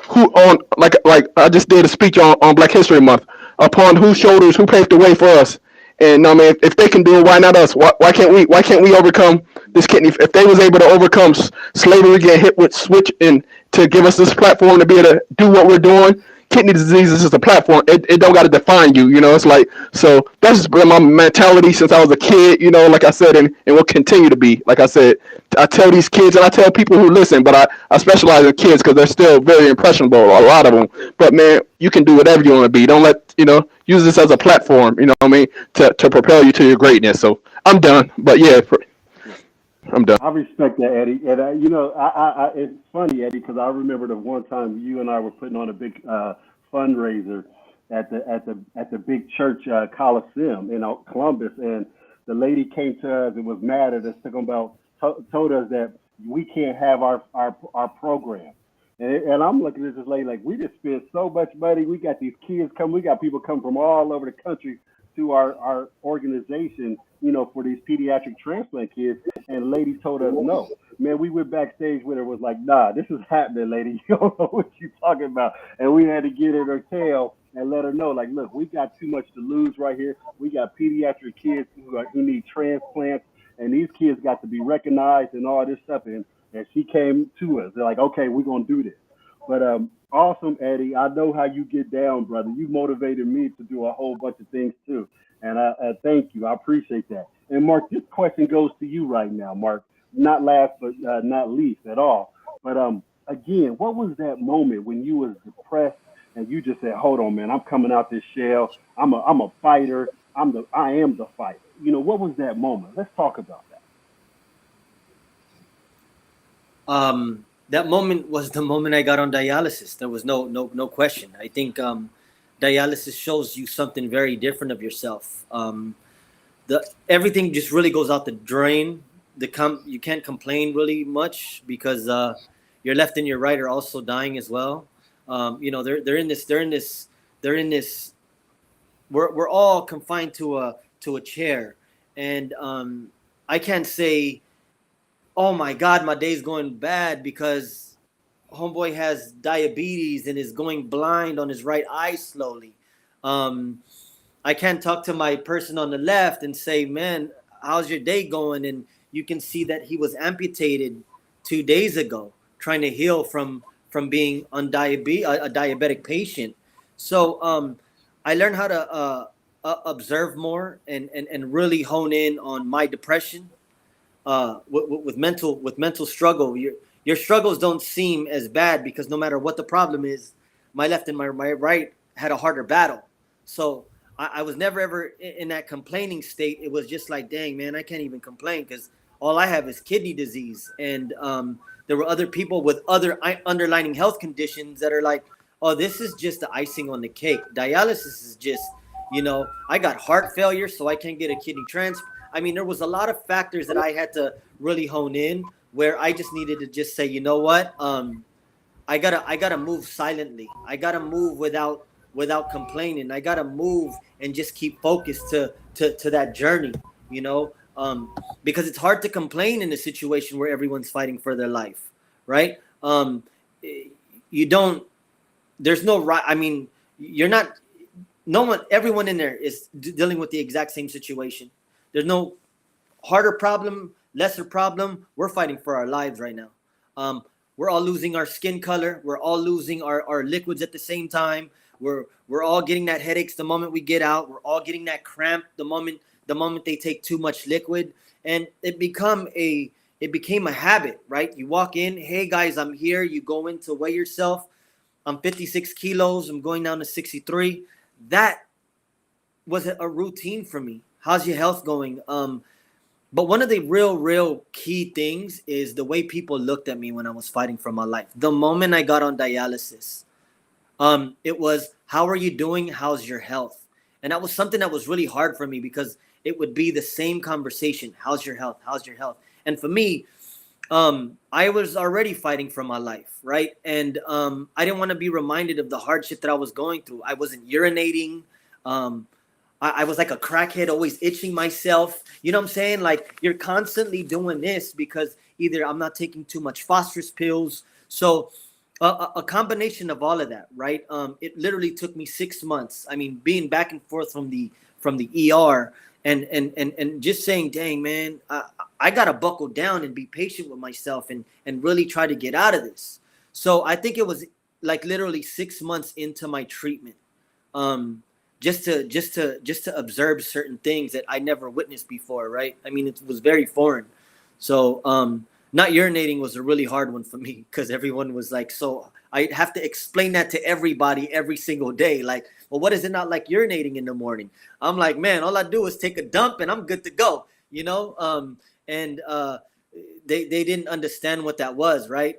who on like I just did a speech on Black History Month, upon whose shoulders, who paved the way for us. And I mean, if they can do it, why not us? Why can't we? Why can't we overcome this kidney? If they was able to overcome slavery, get hit with switch, and to give us this platform to be able to do what we're doing, kidney disease is just a platform. It don't got to define you. You know, it's like, so that's just been my mentality since I was a kid. You know, like I said, and will continue to be. Like I said, I tell these kids and I tell people who listen, but I specialize in kids because they're still very impressionable, a lot of them. But man, you can do whatever you want to be. Don't use this as a platform. You know what I mean, to propel you to your greatness. So I'm done. But yeah. I'm done. I respect that, Eddie. And it's funny, Eddie, because I remember the one time you and I were putting on a big fundraiser at the big church Coliseum in Columbus, and the lady came to us and was mad at us, told us that we can't have our program. And I'm looking at this lady like, we just spent so much money. We got these kids we got people come from all over the country to our organization, for these pediatric transplant kids. And the lady told us no. Man, we went backstage with her, was like, nah, this is happening, lady. You don't know what you're talking about. And we had to get in her tail and let her know, like, look, we got too much to lose right here. We got pediatric kids who need transplants, and these kids got to be recognized and all this stuff. And she came to us. They're like, okay, we're going to do this. But awesome, Eddie. I know how you get down, brother. You motivated me to do a whole bunch of things too. And I thank you. I appreciate that. And Marc, this question goes to you right now, Marc. Not last, but not least at all. But again, what was that moment when you was depressed and you just said, "Hold on, man, I'm coming out this shell. I'm a fighter. I am the fighter." What was that moment? Let's talk about that. That moment was the moment I got on dialysis. There was no question. I think dialysis shows you something very different of yourself. Everything just really goes out the drain. You can't complain really much because your left and your right are also dying as well. They're in this. We're all confined to a chair, and I can't say, "Oh my God, my day's going bad," because homeboy has diabetes and is going blind on his right eye slowly. I can't talk to my person on the left and say, "Man, how's your day going?" And you can see that he was amputated 2 days ago, trying to heal from being on a diabetic patient. So I learned how to observe more and really hone in on my depression, with mental struggle. Your struggles don't seem as bad because no matter what the problem is, my left and my right had a harder battle. So I was never ever in that complaining state. It was just like, dang man, I can't even complain because all I have is kidney disease. And there were other people with other underlying health conditions that are like, oh, this is just the icing on the cake. Dialysis is just, I got heart failure, so I can't get a kidney transplant. I mean, there was a lot of factors that I had to really hone in, where I just needed to just say, you know what, I gotta move silently. I gotta move without complaining. I gotta move and just keep focused to that journey, because it's hard to complain in a situation where everyone's fighting for their life, right? You don't. There's no right. I mean, you're not. No one. Everyone in there is dealing with the exact same situation. There's no harder problem, lesser problem. We're fighting for our lives right now. We're all losing our skin color. We're all losing our liquids at the same time. We're all getting that headaches the moment we get out. We're all getting that cramp the moment they take too much liquid. And it became a habit, right? You walk in, hey guys, I'm here. You go in to weigh yourself. I'm 56 kilos. I'm going down to 63. That was a routine for me. How's your health going? But one of the real key things is the way people looked at me when I was fighting for my life. The moment I got on dialysis, it was, how are you doing? How's your health? And that was something that was really hard for me because it would be the same conversation. How's your health? How's your health? And for me, I was already fighting for my life, right? And I didn't want to be reminded of the hardship that I was going through. I wasn't urinating. I was like a crackhead, always itching myself. You know what I'm saying? Like, you're constantly doing this because either I'm not taking too much phosphorus pills. So a combination of all of that, right? It literally took me 6 months. I mean, being back and forth from the ER and just saying, dang, man, I got to buckle down and be patient with myself and really try to get out of this. So I think it was like literally 6 months into my treatment. Just to observe certain things that I never witnessed before, right? I mean, it was very foreign. So not urinating was a really hard one for me because everyone was like, so I have to explain that to everybody every single day. Like, well, what is it not like urinating in the morning? I'm like, man, all I do is take a dump and I'm good to go, They didn't understand what that was, right?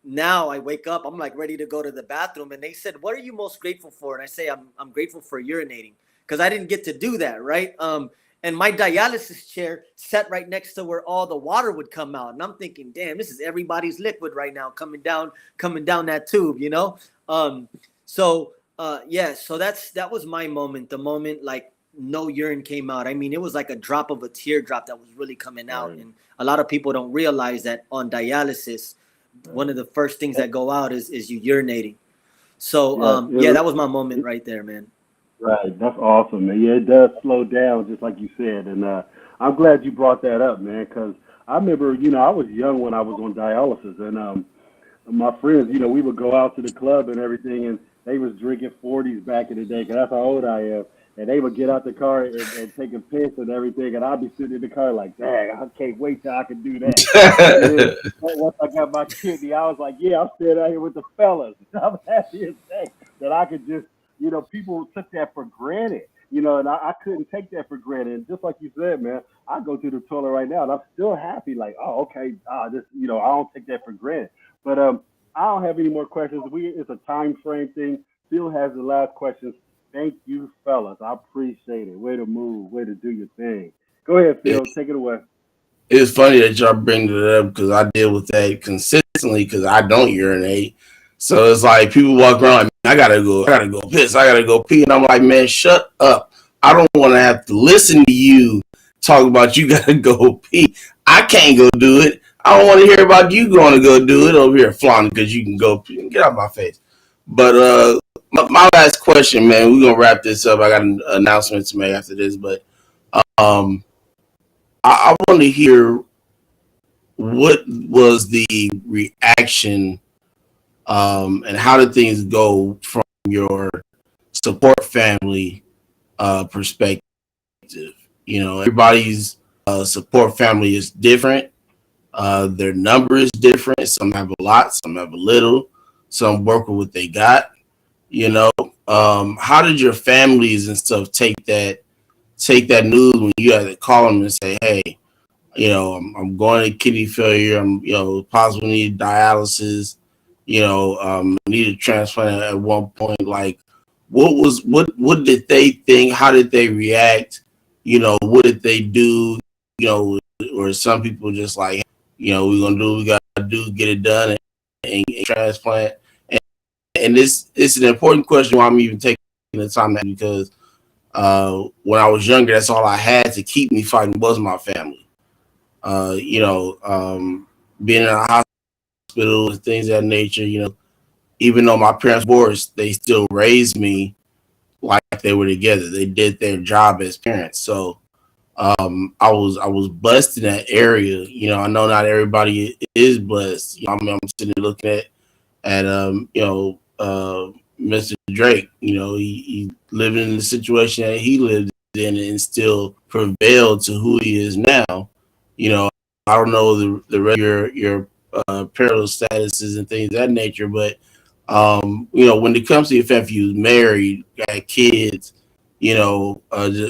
Now I wake up, I'm like ready to go to the bathroom, and they said, "What are you most grateful for?" And I say, "I'm grateful for urinating because I didn't get to do that, right?" And my dialysis chair sat right next to where all the water would come out, and I'm thinking, "Damn, this is everybody's liquid right now coming down that tube," So that was my moment. The moment like no urine came out. I mean, it was like a drop of a teardrop that was really coming out. And a lot of people don't realize that on dialysis, one of the first things that go out is you urinating. So, that was my moment right there, man. Right. That's awesome, man. Yeah, it does slow down, just like you said. And I'm glad you brought that up, man, because I remember, I was young when I was on dialysis. And my friends, we would go out to the club and everything, and they was drinking 40s back in the day, because that's how old I am. And they would get out the car and take a piss and everything, and I'd be sitting in the car like, dang, I can't wait till I can do that. Once I got my kidney, I was like, yeah, I'm standing out here with the fellas. I'm happy to say that I could just, people took that for granted, and I couldn't take that for granted. And just like you said, man, I go to the toilet right now, and I'm still happy, like, oh, okay, I don't take that for granted. But I don't have any more questions. It's a time frame thing. Phil has the last questions. Thank you, fellas. I appreciate it. Way to move. Way to do your thing. Go ahead, Phil. Take it away. It's funny that y'all bring it up because I deal with that consistently because I don't urinate. So it's like people walk around like, I gotta go piss, I gotta go pee. And I'm like, man, shut up. I don't want to have to listen to you talk about you gotta go pee. I can't go do it. I don't want to hear about you going to go do it over here flaunting because you can go pee. Get out of my face. But my last question, man, we're gonna wrap this up. I got an announcement to make after this, but I want to hear what was the reaction, and how did things go from your support family perspective? You know, everybody's support family is different. Their number is different. Some have a lot, some have a little, some work with what they got. You know, how did your families and stuff take that news when you had to call them and say, "Hey, you know, I'm going to kidney failure. I'm, you know, possibly need dialysis. You know, need a transplant at one point." Like, what did they think? How did they react? You know, what did they do? You know, or some people just like, you know, we're gonna do what we gotta do, get it done, and transplant. And this it's an important question why I'm even taking the time because when I was younger, that's all I had to keep me fighting was my family. You know, being in a hospital and things of that nature. You know, even though my parents were divorced, they still raised me like they were together. They did their job as parents. So I was blessed in that area. You know, I know not everybody is blessed. You know, I mean, I'm sitting there looking at you know, Mr. Drake. You know, he living in the situation that he lived in and still prevailed to who he is now. You know, I don't know the rest of your parental statuses and things of that nature, but you know, when it comes to your family, if you was married, got kids, you know,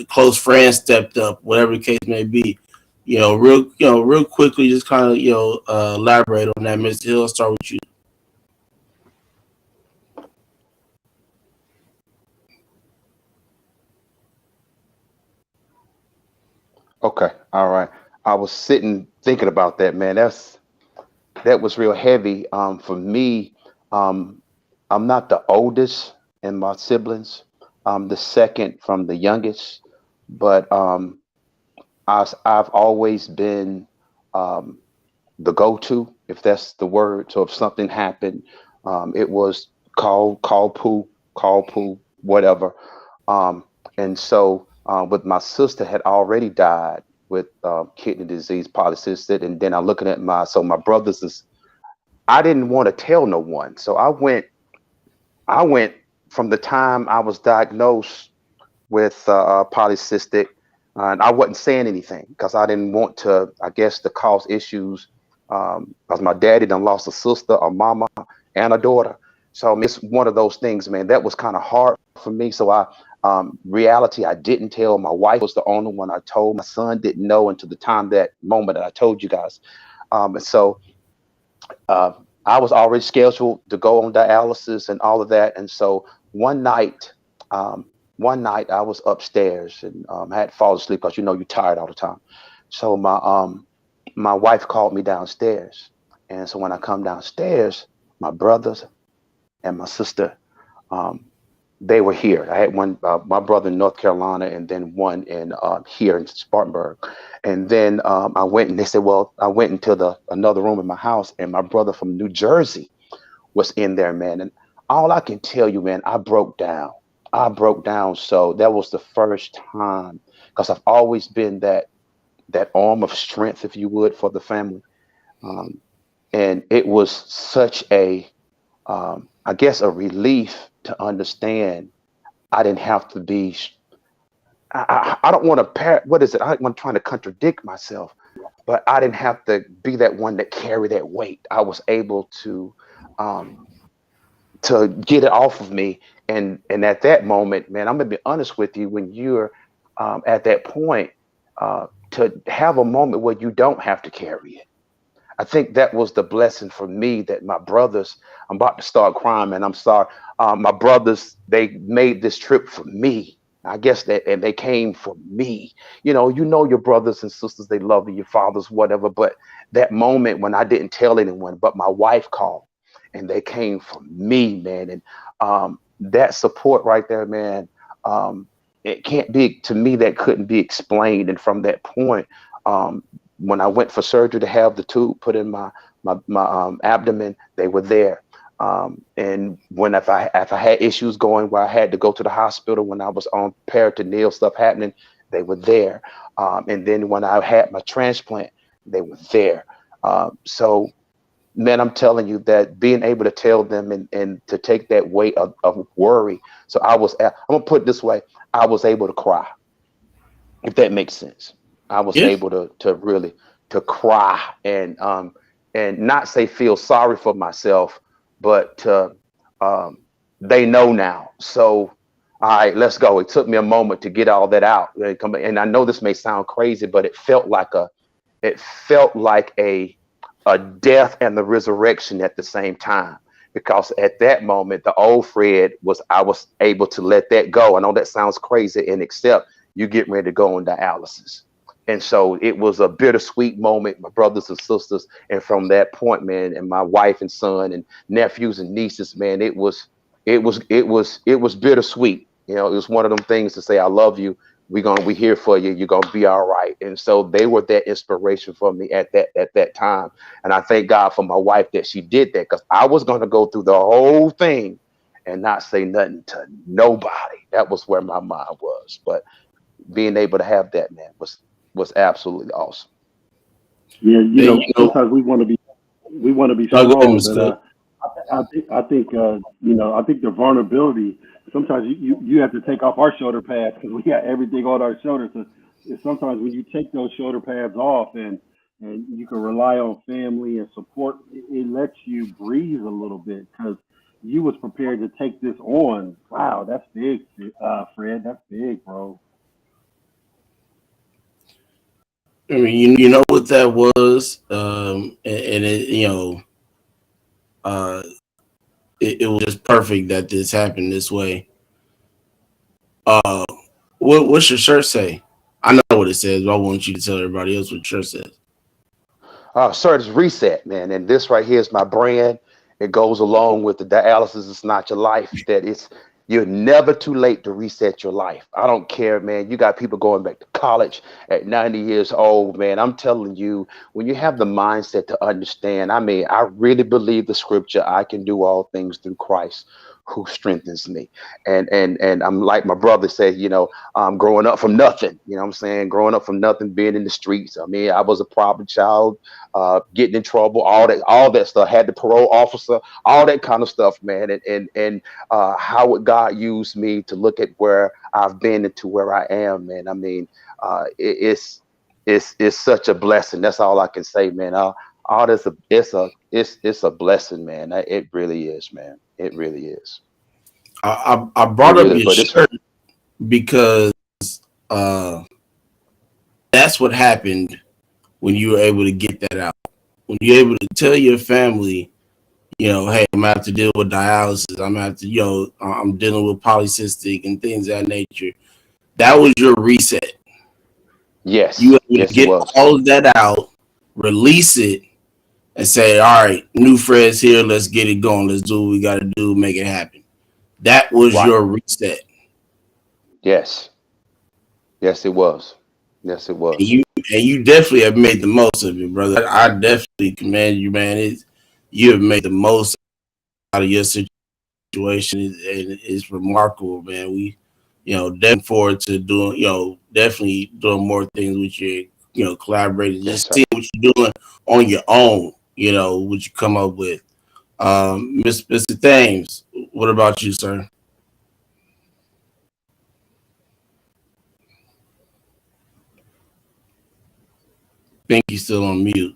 close friends stepped up, whatever the case may be. Real quickly, just kind of, you know, elaborate on that. Mr. Hill, I'll start with you. Okay, all right. I was sitting thinking about that, man. That was real heavy. For me, um, I'm not the oldest in my siblings. I'm the second from the youngest, but I've always been um, the go-to, if that's the word. So if something happened, it was call poo, whatever. Um, and so, with my sister had already died with kidney disease, polycystic, and then I'm looking at my brothers is I didn't want to tell no one, so I went from the time I was diagnosed with polycystic, and I wasn't saying anything because I didn't want to, I guess, to cause issues. Because my daddy done lost a sister, a mama, and a daughter. So I mean, it's one of those things, man. That was kind of hard for me. So reality, I didn't tell. My wife was the only one I told. My son didn't know until the time that moment that I told you guys. And so uh, I was already scheduled to go on dialysis and all of that. And so one night, um, one night I was upstairs and I had fallen asleep because you know you're tired all the time. So my wife called me downstairs, and so when I come downstairs, my brothers and my sister, um, they were here. I had one, my brother in North Carolina, and then one in here in Spartanburg. And then I went, and they said, "Well, I went into the another room in my house, and my brother from New Jersey was in there, man." And all I can tell you, man, I broke down. I broke down. So that was the first time, because I've always been that arm of strength, if you would, for the family. Um, and it was such I guess, a relief to understand I didn't have to be. I don't want to what is it? I'm trying to contradict myself, but I didn't have to be that one that carried that weight. I was able um, to get it off of me, and at that moment, man, I'm gonna be honest with you. When you're at that point, to have a moment where you don't have to carry it, I think that was the blessing for me that my brothers, I'm about to start crying, and I'm sorry. My brothers, they made this trip for me. I guess that, and they came for me. You know your brothers and sisters, they love you, your fathers, whatever. But that moment when I didn't tell anyone, but my wife called, and they came for me, man. And that support right there, man, it can't be, to me, that couldn't be explained. And from that point, um, when I went for surgery to have the tube put in my abdomen, they were there. And when if I had issues going where I had to go to the hospital when I was on peritoneal stuff happening, they were there. And then when I had my transplant, they were there. So, man, I'm telling you that being able to tell them and to take that weight of worry. So I'm gonna put it this way: I was able to cry, if that makes sense. I was Yeah. able to really to cry and not say feel sorry for myself, but to um, they know now. So, all right, let's go. It took me a moment to get all that out. And I know this may sound crazy, but it felt like a death and the resurrection at the same time, because at that moment the old Fred was I was able to let that go. I know that sounds crazy, and accept you getting ready to go on dialysis. And so it was a bittersweet moment, my brothers and sisters. And from that point, man, and my wife and son and nephews and nieces, man, it was bittersweet. It was one of them things to say, I love you. We here for you. You're gonna be all right. And so they were that inspiration for me at that time. And I thank God for my wife that she did that, because I was gonna go through the whole thing and not say nothing to nobody. That was where my mind was. But being able to have that, man, was absolutely awesome. Yeah, And you know, sometimes we want to be no, go ahead, strong, Mr. but Cook. I think the vulnerability. Sometimes you have to take off our shoulder pads because we got everything on our shoulders. So sometimes when you take those shoulder pads off and you can rely on family and support, it lets you breathe a little bit because you was prepared to take this on. Wow, that's big, Fred. That's big, bro. I mean, you know what that was, and it, uh, it was just perfect that this happened this way. Uh, what's your shirt say? I know what it says, but I want you to tell everybody else what your shirt says. Sir, it's reset, man. And this right here is my brand. It goes along with the dialysis. It's not your life. That it's You're never too late to reset your life. I don't care, man. You got people going back to college at 90 years old, man. I'm telling you, when you have the mindset to understand, I mean, I really believe the scripture, I can do all things through Christ who strengthens me. And I'm like my brother said, growing up from nothing, you know what I'm saying? Growing up from nothing, being in the streets. I mean, I was a problem child, getting in trouble, all that stuff. Had the parole officer, all that kind of stuff, man. And how would God use me to look at where I've been and to where I am, man? I mean, it's such a blessing. That's all I can say, man. All this, it's a blessing, man. It really is, man. It really is. I It brought up really is. your But it's shirt because uh, that's what happened when you were able to get that out. When you're able to tell your family, hey, I'm gonna have to deal with dialysis. I'm gonna have to, I'm dealing with polycystic and things of that nature. That was your reset. You yes, were able to yes, it get was. all of that out, release it, and say, all right, new Fred's here. Let's get it going. Let's do what we got to do, make it happen. That was Right. your reset. Yes, yes, it was. Yes, it And was. you definitely have made the most of it, brother. I definitely commend you, man. You have made the most out of your situation, and it's remarkable, man. We, definitely forward to doing, definitely doing more things with your, collaborators. Yes, Just sir. seeing what you're doing on your own, what you come up with. Mr. Thames, what about you, sir? Think you still on mute.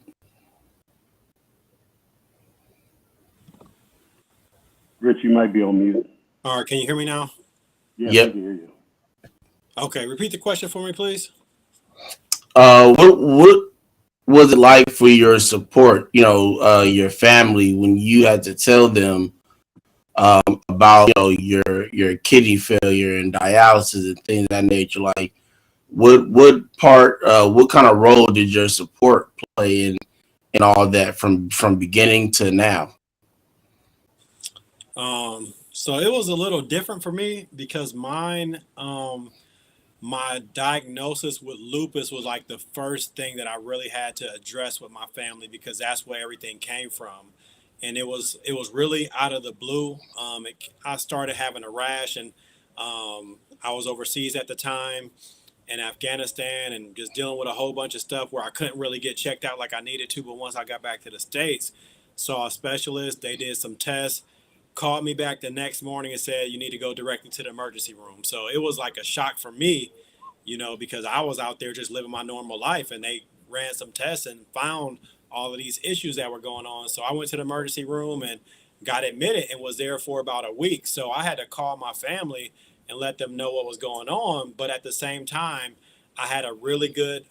Rich, you might be on mute. All right, can you hear me now? Yes, we Yep. can hear you. Okay, repeat the question for me, please. What was it like for your support, your family when you had to tell them about your kidney failure and dialysis and things of that nature? Like, what kind of role did your support play in all that from beginning to now? So it was a little different for me because my diagnosis with lupus was like the first thing that I really had to address with my family because that's where everything came from, and it was really out of the blue. I started having a rash, and I was overseas at the time, in Afghanistan and just dealing with a whole bunch of stuff where I couldn't really get checked out like I needed to. But once I got back to the States, saw a specialist, they did some tests, called me back the next morning and said, you need to go directly to the emergency room. So it was like a shock for me, because I was out there just living my normal life, and they ran some tests and found all of these issues that were going on. So I went to the emergency room and got admitted and was there for about a week. So I had to call my family and let them know what was going on. But at the same time, I had a really good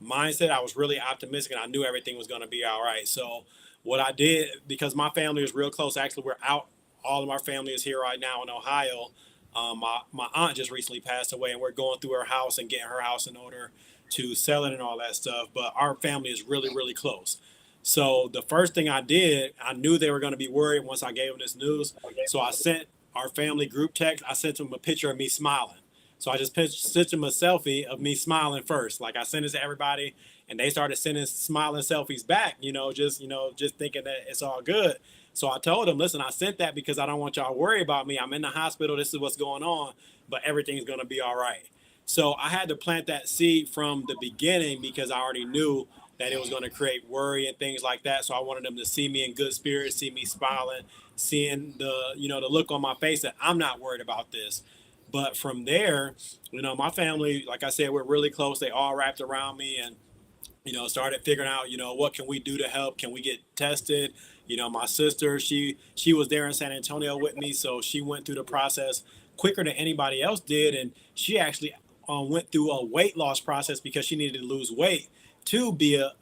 mindset. I was really optimistic, and I knew everything was going to be all right. So what I did, because my family is real close, actually, we're out. All of our family is here right now in Ohio. My aunt just recently passed away, and we're going through her house and getting her house in order to sell it and all that stuff. But our family is really, really close. So the first thing I did, I knew they were going to be worried once I gave them this news. So I sent our family group text. I sent them a picture of me smiling. So I just sent them a selfie of me smiling first. Like I sent it to everybody, and they started sending smiling selfies back, just thinking that it's all good. So I told them, listen, I sent that because I don't want y'all to worry about me. I'm in the hospital. This is what's going on, but everything's going to be all right. So I had to plant that seed from the beginning because I already knew that it was going to create worry and things like that. So I wanted them to see me in good spirits, see me smiling, seeing the look on my face that I'm not worried about this. But from there, my family, like I said, we're really close. They all wrapped around me and, started figuring out, what can we do to help? Can we get tested? My sister, she was there in San Antonio with me. So she went through the process quicker than anybody else did. And she actually went through a weight loss process because she needed to lose weight to be a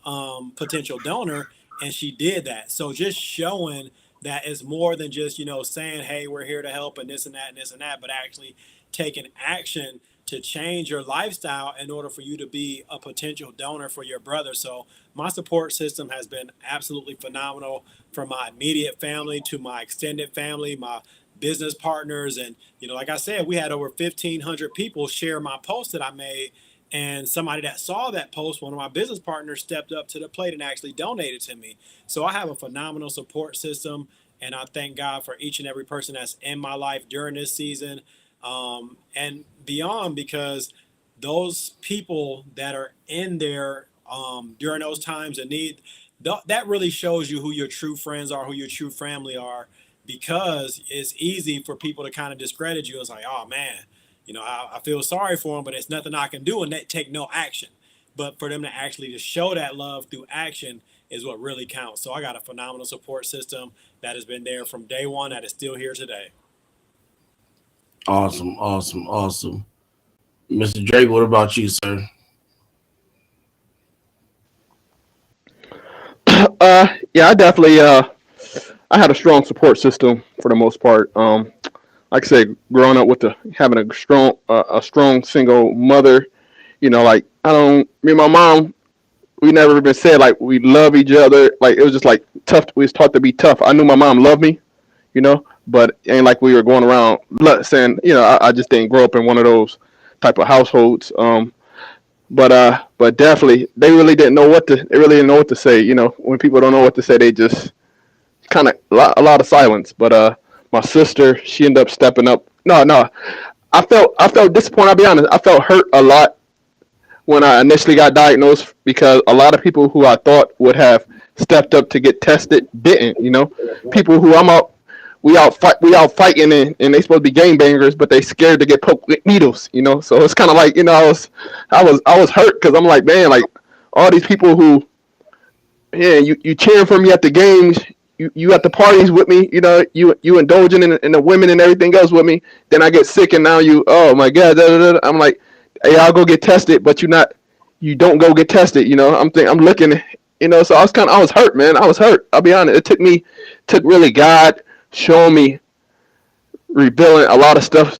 potential donor. And she did that. So just showing that it's more than just, saying, hey, we're here to help and this and that and this and that, but actually taking action to change your lifestyle in order for you to be a potential donor for your brother. So my support system has been absolutely phenomenal, from my immediate family to my extended family, my business partners. And, like I said, we had over 1,500 people share my post that I made. And somebody that saw that post, one of my business partners, stepped up to the plate and actually donated to me. So I have a phenomenal support system. And I thank God for each and every person that's in my life during this season and beyond, because those people that are in there during those times of need, that really shows you who your true friends are, who your true family are, because it's easy for people to kind of discredit you. It's like, oh man, I feel sorry for them, but it's nothing I can do, and they take no action. But for them to actually just show that love through action is what really counts. So I got a phenomenal support system that has been there from day one, that is still here today. Awesome, awesome, awesome. Mr. Drake, what about you, sir? Yeah, I definitely I had a strong support system for the most part. Like I said, growing up with having a strong single mother, like me and my mom, we never even said like we love each other. Like it was just like tough. We was taught to be tough. I knew my mom loved me, but ain't like we were going around saying, I just didn't grow up in one of those type of households. But definitely they really didn't know what to say. When people don't know what to say, they just kind of a lot of silence. But my sister, she ended up stepping up. No, I felt disappointed. I'll be honest. I felt hurt a lot when I initially got diagnosed, because a lot of people who I thought would have stepped up to get tested didn't. People who we out fighting, and they supposed to be gangbangers, but they scared to get poked with needles. So it's kind of like, I was hurt, because I'm like, man, like all these people who, yeah, you cheering for me at the games, you at the parties with me, you indulging in the women and everything else with me. Then I get sick, and now oh my god, da, da, da. I'm like, hey, I'll go get tested, but you don't go get tested. I'm looking, so I was hurt, man. I was hurt. I'll be honest. It took really God showing me, revealing a lot of stuff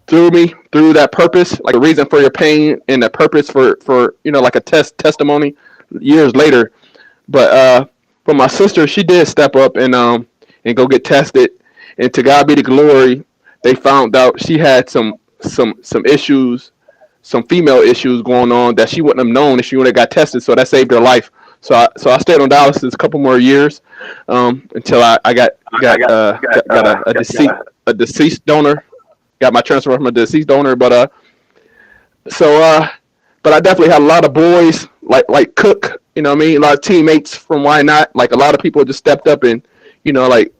through that purpose, like a reason for your pain and a purpose for like a testimony years later. But my sister, she did step up and go get tested, and to God be the glory. They found out she had some issues, some female issues going on that she wouldn't have known if she would have got tested. So that saved her life. So I stayed on dialysis a couple more years until I got a deceased donor. Got my transfer from a deceased donor. But So but I definitely had a lot of boys like Cook, you know what I mean? A lot of teammates from YNOT. Like a lot of people just stepped up and, like,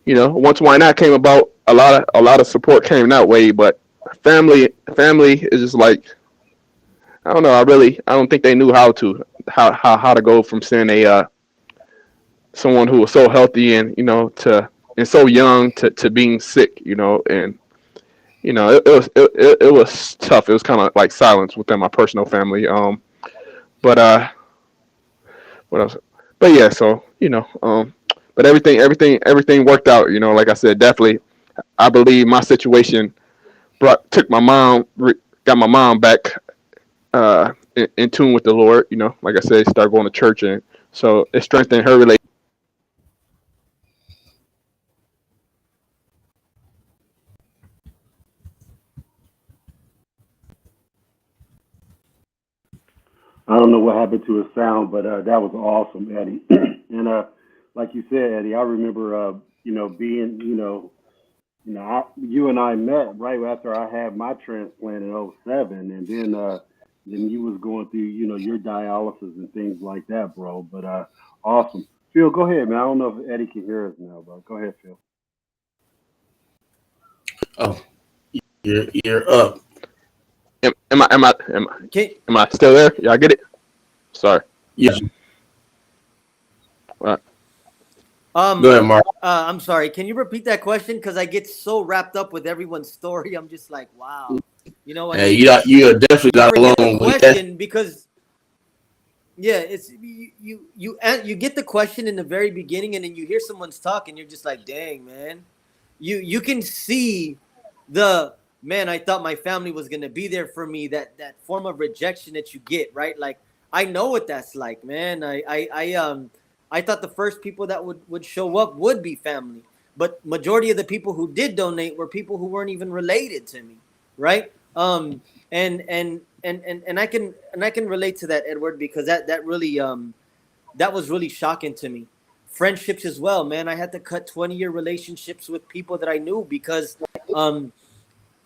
once YNOT came about, a lot of support came that way. But family is just like, I don't know. I don't think they knew how to go from seeing someone who was so healthy and so young to being sick, and it was tough. It was kind of like silence within my personal family. But what else? But yeah, so but everything worked out. Like I said, definitely, I believe my situation took my mom, got my mom back in tune with the Lord. Like I said, started going to church, and so it strengthened her relationship. I don't know what happened to his sound, but that was awesome, Eddie. And like you said, Eddie, I remember being you and I met right after I had my transplant in '07, and then you was going through your dialysis and things like that, bro. But awesome, Phil. Go ahead, man. I don't know if Eddie can hear us now, but go ahead, Phil. Oh, you're up. Am I still there? Y'all get it? Sorry. Yes. All right. Go ahead, Marc. I'm sorry. Can you repeat that question? Because I get so wrapped up with everyone's story. I'm just like, wow. You know what? Hey, you are definitely not forget alone the with question that. because it's you get the question in the very beginning, and then you hear someone's talk, and you're just like, dang, man. You can see the man. I thought my family was gonna be there for me. That form of rejection that you get, right? Like I know what that's like, man. I thought the first people that would show up would be family, but majority of the people who did donate were people who weren't even related to me, right? And I can relate to that, Edward, because that really that was really shocking to me. Friendships as well, man. I had to cut 20-year relationships with people that I knew because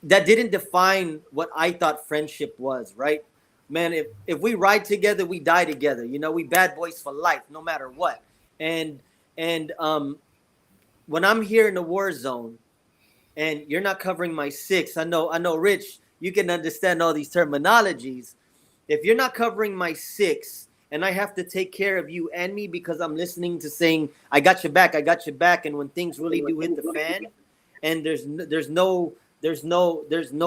that didn't define what I thought friendship was, right? Man, if we ride together, we die together. We bad boys for life, no matter what. And when I'm here in the war zone and you're not covering my six, I know, Rich, you can understand all these terminologies. If you're not covering my six and I have to take care of you and me because I'm listening to saying, I got your back, and when things really do hit the fan and there's no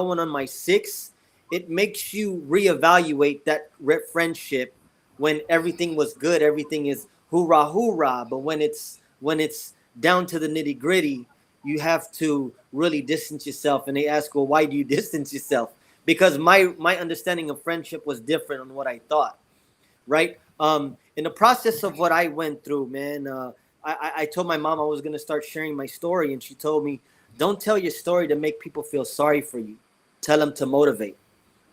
one on my six, it makes you reevaluate that friendship. When everything was good, everything is hoorah hoorah, but when it's down to the nitty gritty, you have to really distance yourself. And they ask, well, why do you distance yourself? Because my understanding of friendship was different on what I thought, right? In the process of what I went through, man, I told my mom I was going to start sharing my story, and she told me, don't tell your story to make people feel sorry for you. Tell them to motivate,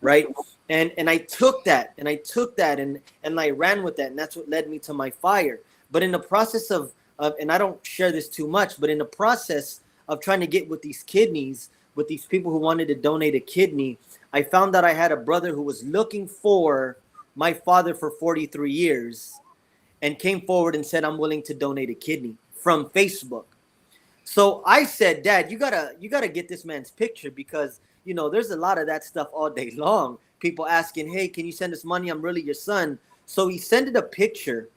right? And I took that, and I ran with that, and that's what led me to my fire. But in the process of and I don't share this too much, but in the process of trying to get with these kidneys, with these people who wanted to donate a kidney, I found that I had a brother who was looking for my father for 43 years and came forward and said, I'm willing to donate a kidney from Facebook. So I said, Dad, you gotta get this man's picture, because there's a lot of that stuff all day long. People asking, hey, can you send us money? I'm really your son. So he sent it a picture.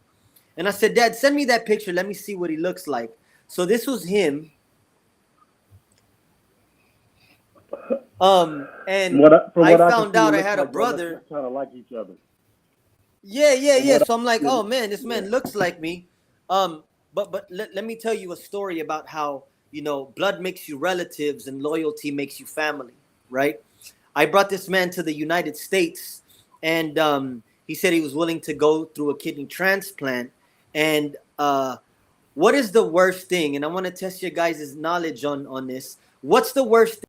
And I said, Dad, send me that picture. Let me see what he looks like. So this was him. And I found out I had a brother. Kind of like each other. Yeah. So I'm like, oh man, this man looks like me. But let me tell you a story about how, blood makes you relatives and loyalty makes you family, right? I brought this man to the United States, and he said he was willing to go through a kidney transplant. And what is the worst thing? And I want to test your guys' knowledge on this. What's the worst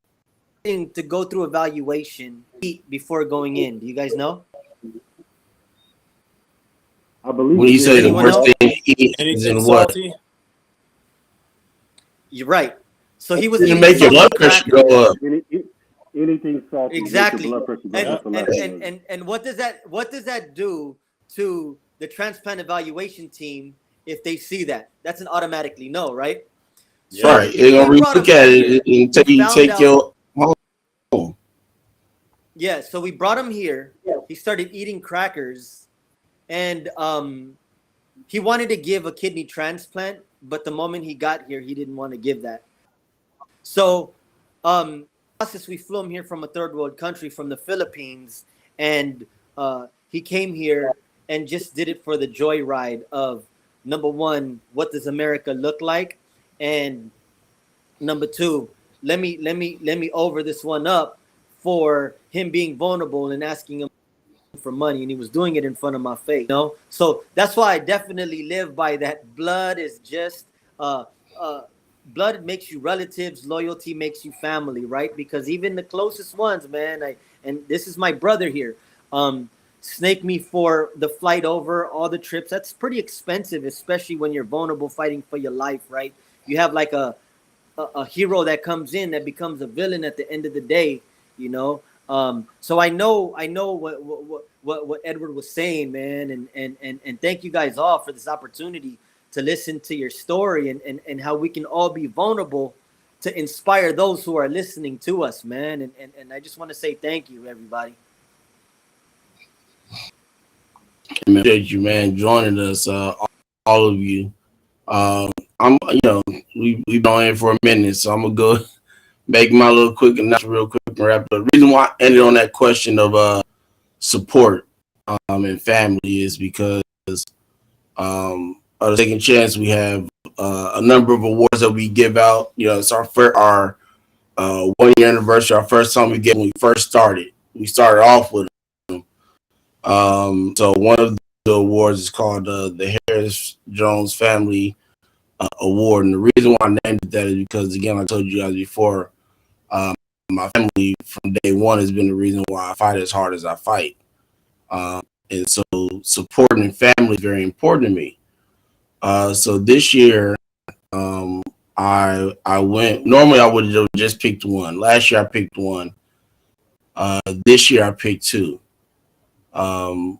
thing to go through evaluation before going in? Do you guys know? I believe. When you say the worst thing to eat is in what? Salty? You're right. So he was Didn't make your blood pressure go up. Anything salty makes Exactly. your blood pressure go up. And what does that do to the transplant evaluation team if they see that? That's an automatically no, right? So Right. They're gonna we brought him look at here. it and take, We you found take out. your home. Yeah, so we brought him here. He started eating crackers, and he wanted to give a kidney transplant, but the moment he got here, he didn't want to give that. So, process, we flew him here from a third world country, from the Philippines, and he came here and just did it for the joyride of, number one, what does America look like, and number two, let me over this one up for him being vulnerable and asking him for money, and he was doing it in front of my face. So that's why I definitely live by that. Blood is just blood makes you relatives, loyalty makes you family, right? Because even the closest ones, man, and this is my brother here, snake me for the flight over, all the trips. That's pretty expensive, especially when you're vulnerable, fighting for your life, right? You have like a hero that comes in that becomes a villain at the end of the day, So I know what Edward was saying, man, and thank you guys all for this opportunity to listen to your story and how we can all be vulnerable to inspire those who are listening to us, man. And I just want to say thank you, everybody. Appreciate you, man, joining us, all of you. We've been on here for a minute, so I'm gonna go make my little quick announcement real quick and wrap up. The reason why I ended on that question of support and family is because of the Second Chance, we have a number of awards that we give out. It's our 1 year anniversary, our first time we get when we first started. We started off with them. So one of the awards is called the Harris Jones Family Award, and the reason why I named it that is because, again, I told you guys before, my family from day one has been the reason why I fight as hard as I fight, and so supporting family is very important to me. So this year, I went. Normally, I would have just picked one. Last year, I picked one. This year, I picked two. One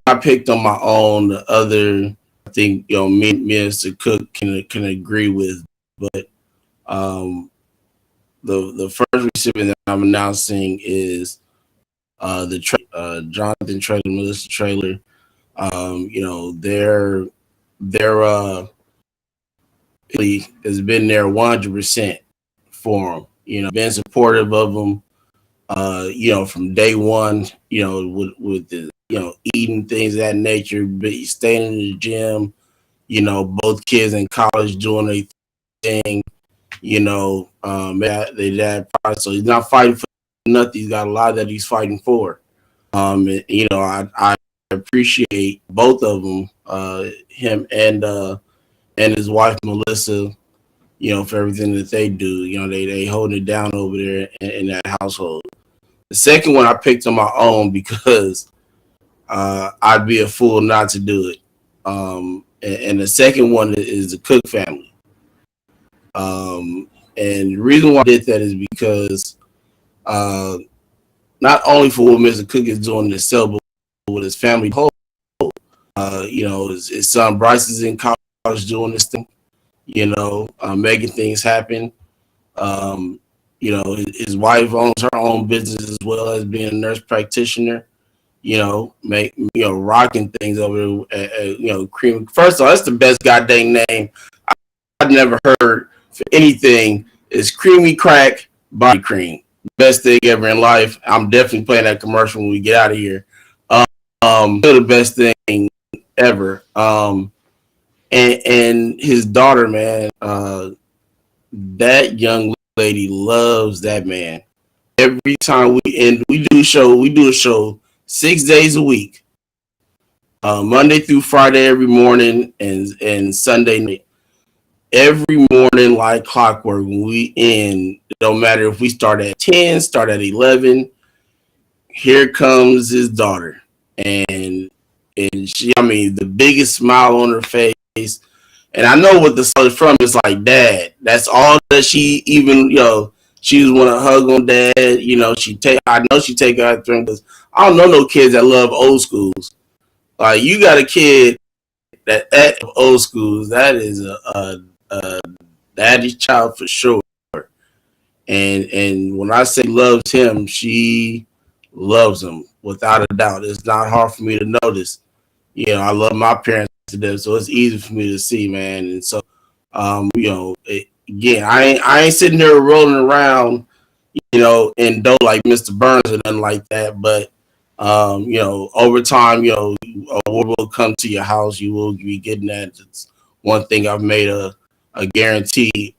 I picked on my own. The other, I think, me and Mr. Cook can agree with. But the first recipient that I'm announcing is Jonathan Traylor, Melissa Traylor. Their has been there 100% for them. Been supportive of them. From day one. With the eating things of that nature, staying in the gym. Both kids in college doing their thing. They dad, so he's not fighting for nothing. He's got a lot that he's fighting for. I appreciate both of them, him and his wife Melissa, for everything that they do. They holding it down over there in that household. The second one I picked on my own because I'd be a fool not to do it. And the second one is the Cook family. And the reason why I did that is because not only for what Mr. Cook is doing himself, but with his family whole. His son Bryce is in college doing this thing, making things happen. His wife owns her own business as well as being a nurse practitioner. Rocking things over there. Cream. First of all, that's the best goddamn name I've never heard for anything. Is Creamy Crack Body Cream. Best thing ever in life. I'm definitely playing that commercial when we get out of here. Still the best thing ever. And his daughter, man, that young lady loves that man. Every time we do a show 6 days a week, Monday through Friday every morning and Sunday night. Every morning like clockwork when we end, it don't matter if we start at 10, start at 11, here comes his daughter. And she, the biggest smile on her face. And I know what the son is from is like, Dad. That's all that she even, She was want to hug on dad. You know, I know she take after him because I don't know no kids that love old schools. Like you got a kid that old schools. That is a daddy's child for sure. And when I say loves him, she loves him without a doubt. It's not hard for me to notice. You know, I love my parents to death, so it's easy for me to see, man. And so, again, I ain't sitting there rolling around, in dough like Mr. Burns or nothing like that. But, over time, a award will come to your house. You will be getting that. It's one thing I've made a guarantee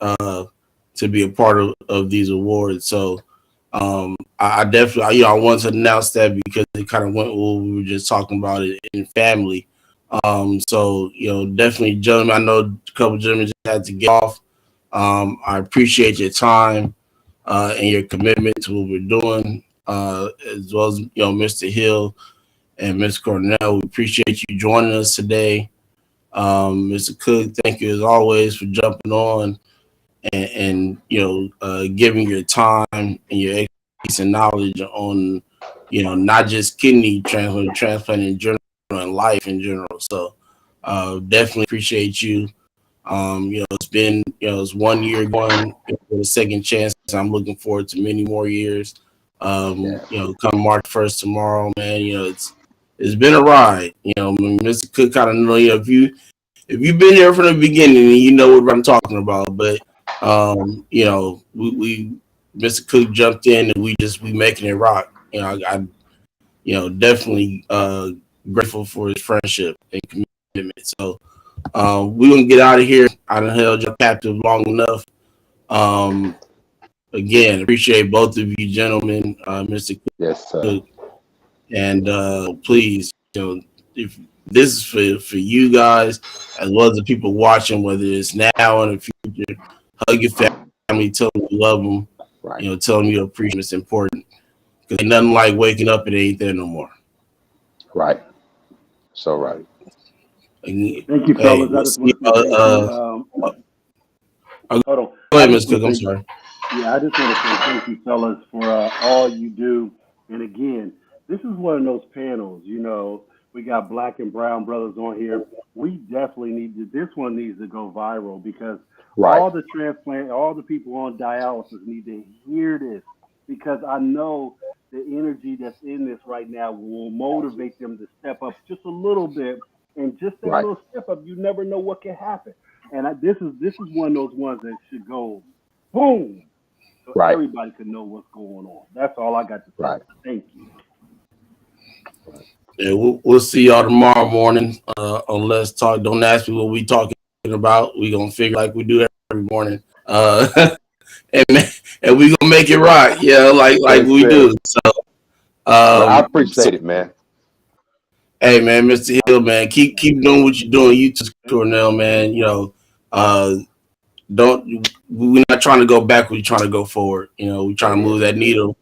to be a part of these awards. So, I definitely, I wanted to announce that because it kind of went what we were just talking about it in family. So, definitely, gentlemen, I know a couple of gentlemen just had to get off. I appreciate your time and your commitment to what we're doing, as well as, Mr. Hill and Ms. Coronel. We appreciate you joining us today. Mr. Cook, thank you as always for jumping on and giving your time and your expertise and knowledge on, not just kidney transplant in general and life in general. So definitely appreciate you. It's been, it's 1 year going for the second chance. I'm looking forward to many more years. Come March 1st tomorrow, man, it's been a ride. Mr. Cook kind of know, if you've been here from the beginning, you know what I'm talking about. But we Mr. Cook jumped in and we making it rock. I definitely grateful for his friendship and commitment. So we're gonna get out of here. I done held you captive long enough. Again, appreciate both of you gentlemen, Mr. Cook. Yes, sir. And please, if this is for you guys as well as the people watching, whether it's now or in the future, hug your family, tell them you love them, Right. tell them you appreciate them. It's important because ain't nothing like waking up and it ain't there no more. Right. So right. Again, Thank you, fellas. I just want to say thank you. Hold on. Go I ahead, just Mr. Cook. want to I'm say, sorry. yeah, I just want to say thank you, fellas, for all you do. And again, this is one of those panels. We got black and brown brothers on here. We definitely this one needs to go viral because Right. all the people on dialysis need to hear this because I know the energy that's in this right now will motivate them to step up just a little bit. And just that Right. little step up, you never know what can happen. And this is one of those ones that should go boom, so Right. everybody can know what's going on. That's all I got to say. Right. Thank you. Yeah, we'll see y'all tomorrow morning on Let's Talk. Don't ask me what we talking about. We gonna figure like we do every morning. And we gonna make it right. Yeah, like Yes, we sir. do. So I so appreciate it, man. hey man, Mr. Hill, man, keep doing what you're doing. You too, Coronel, man. We're not trying to go backward, we're trying to go forward. We're trying to move that needle,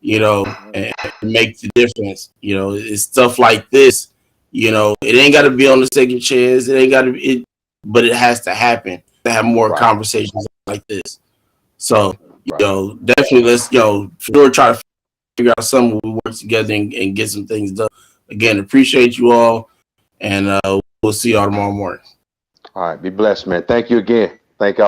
and make the difference. It's stuff like this, it ain't gotta be on the second chance, it ain't gotta be but it has to happen to have more Right. conversations like this. So, Right. definitely let's sure try to figure out something we work together and get some things done. Again, appreciate you all and we'll see y'all tomorrow morning. All right. Be blessed, man. Thank you again. Thank y'all.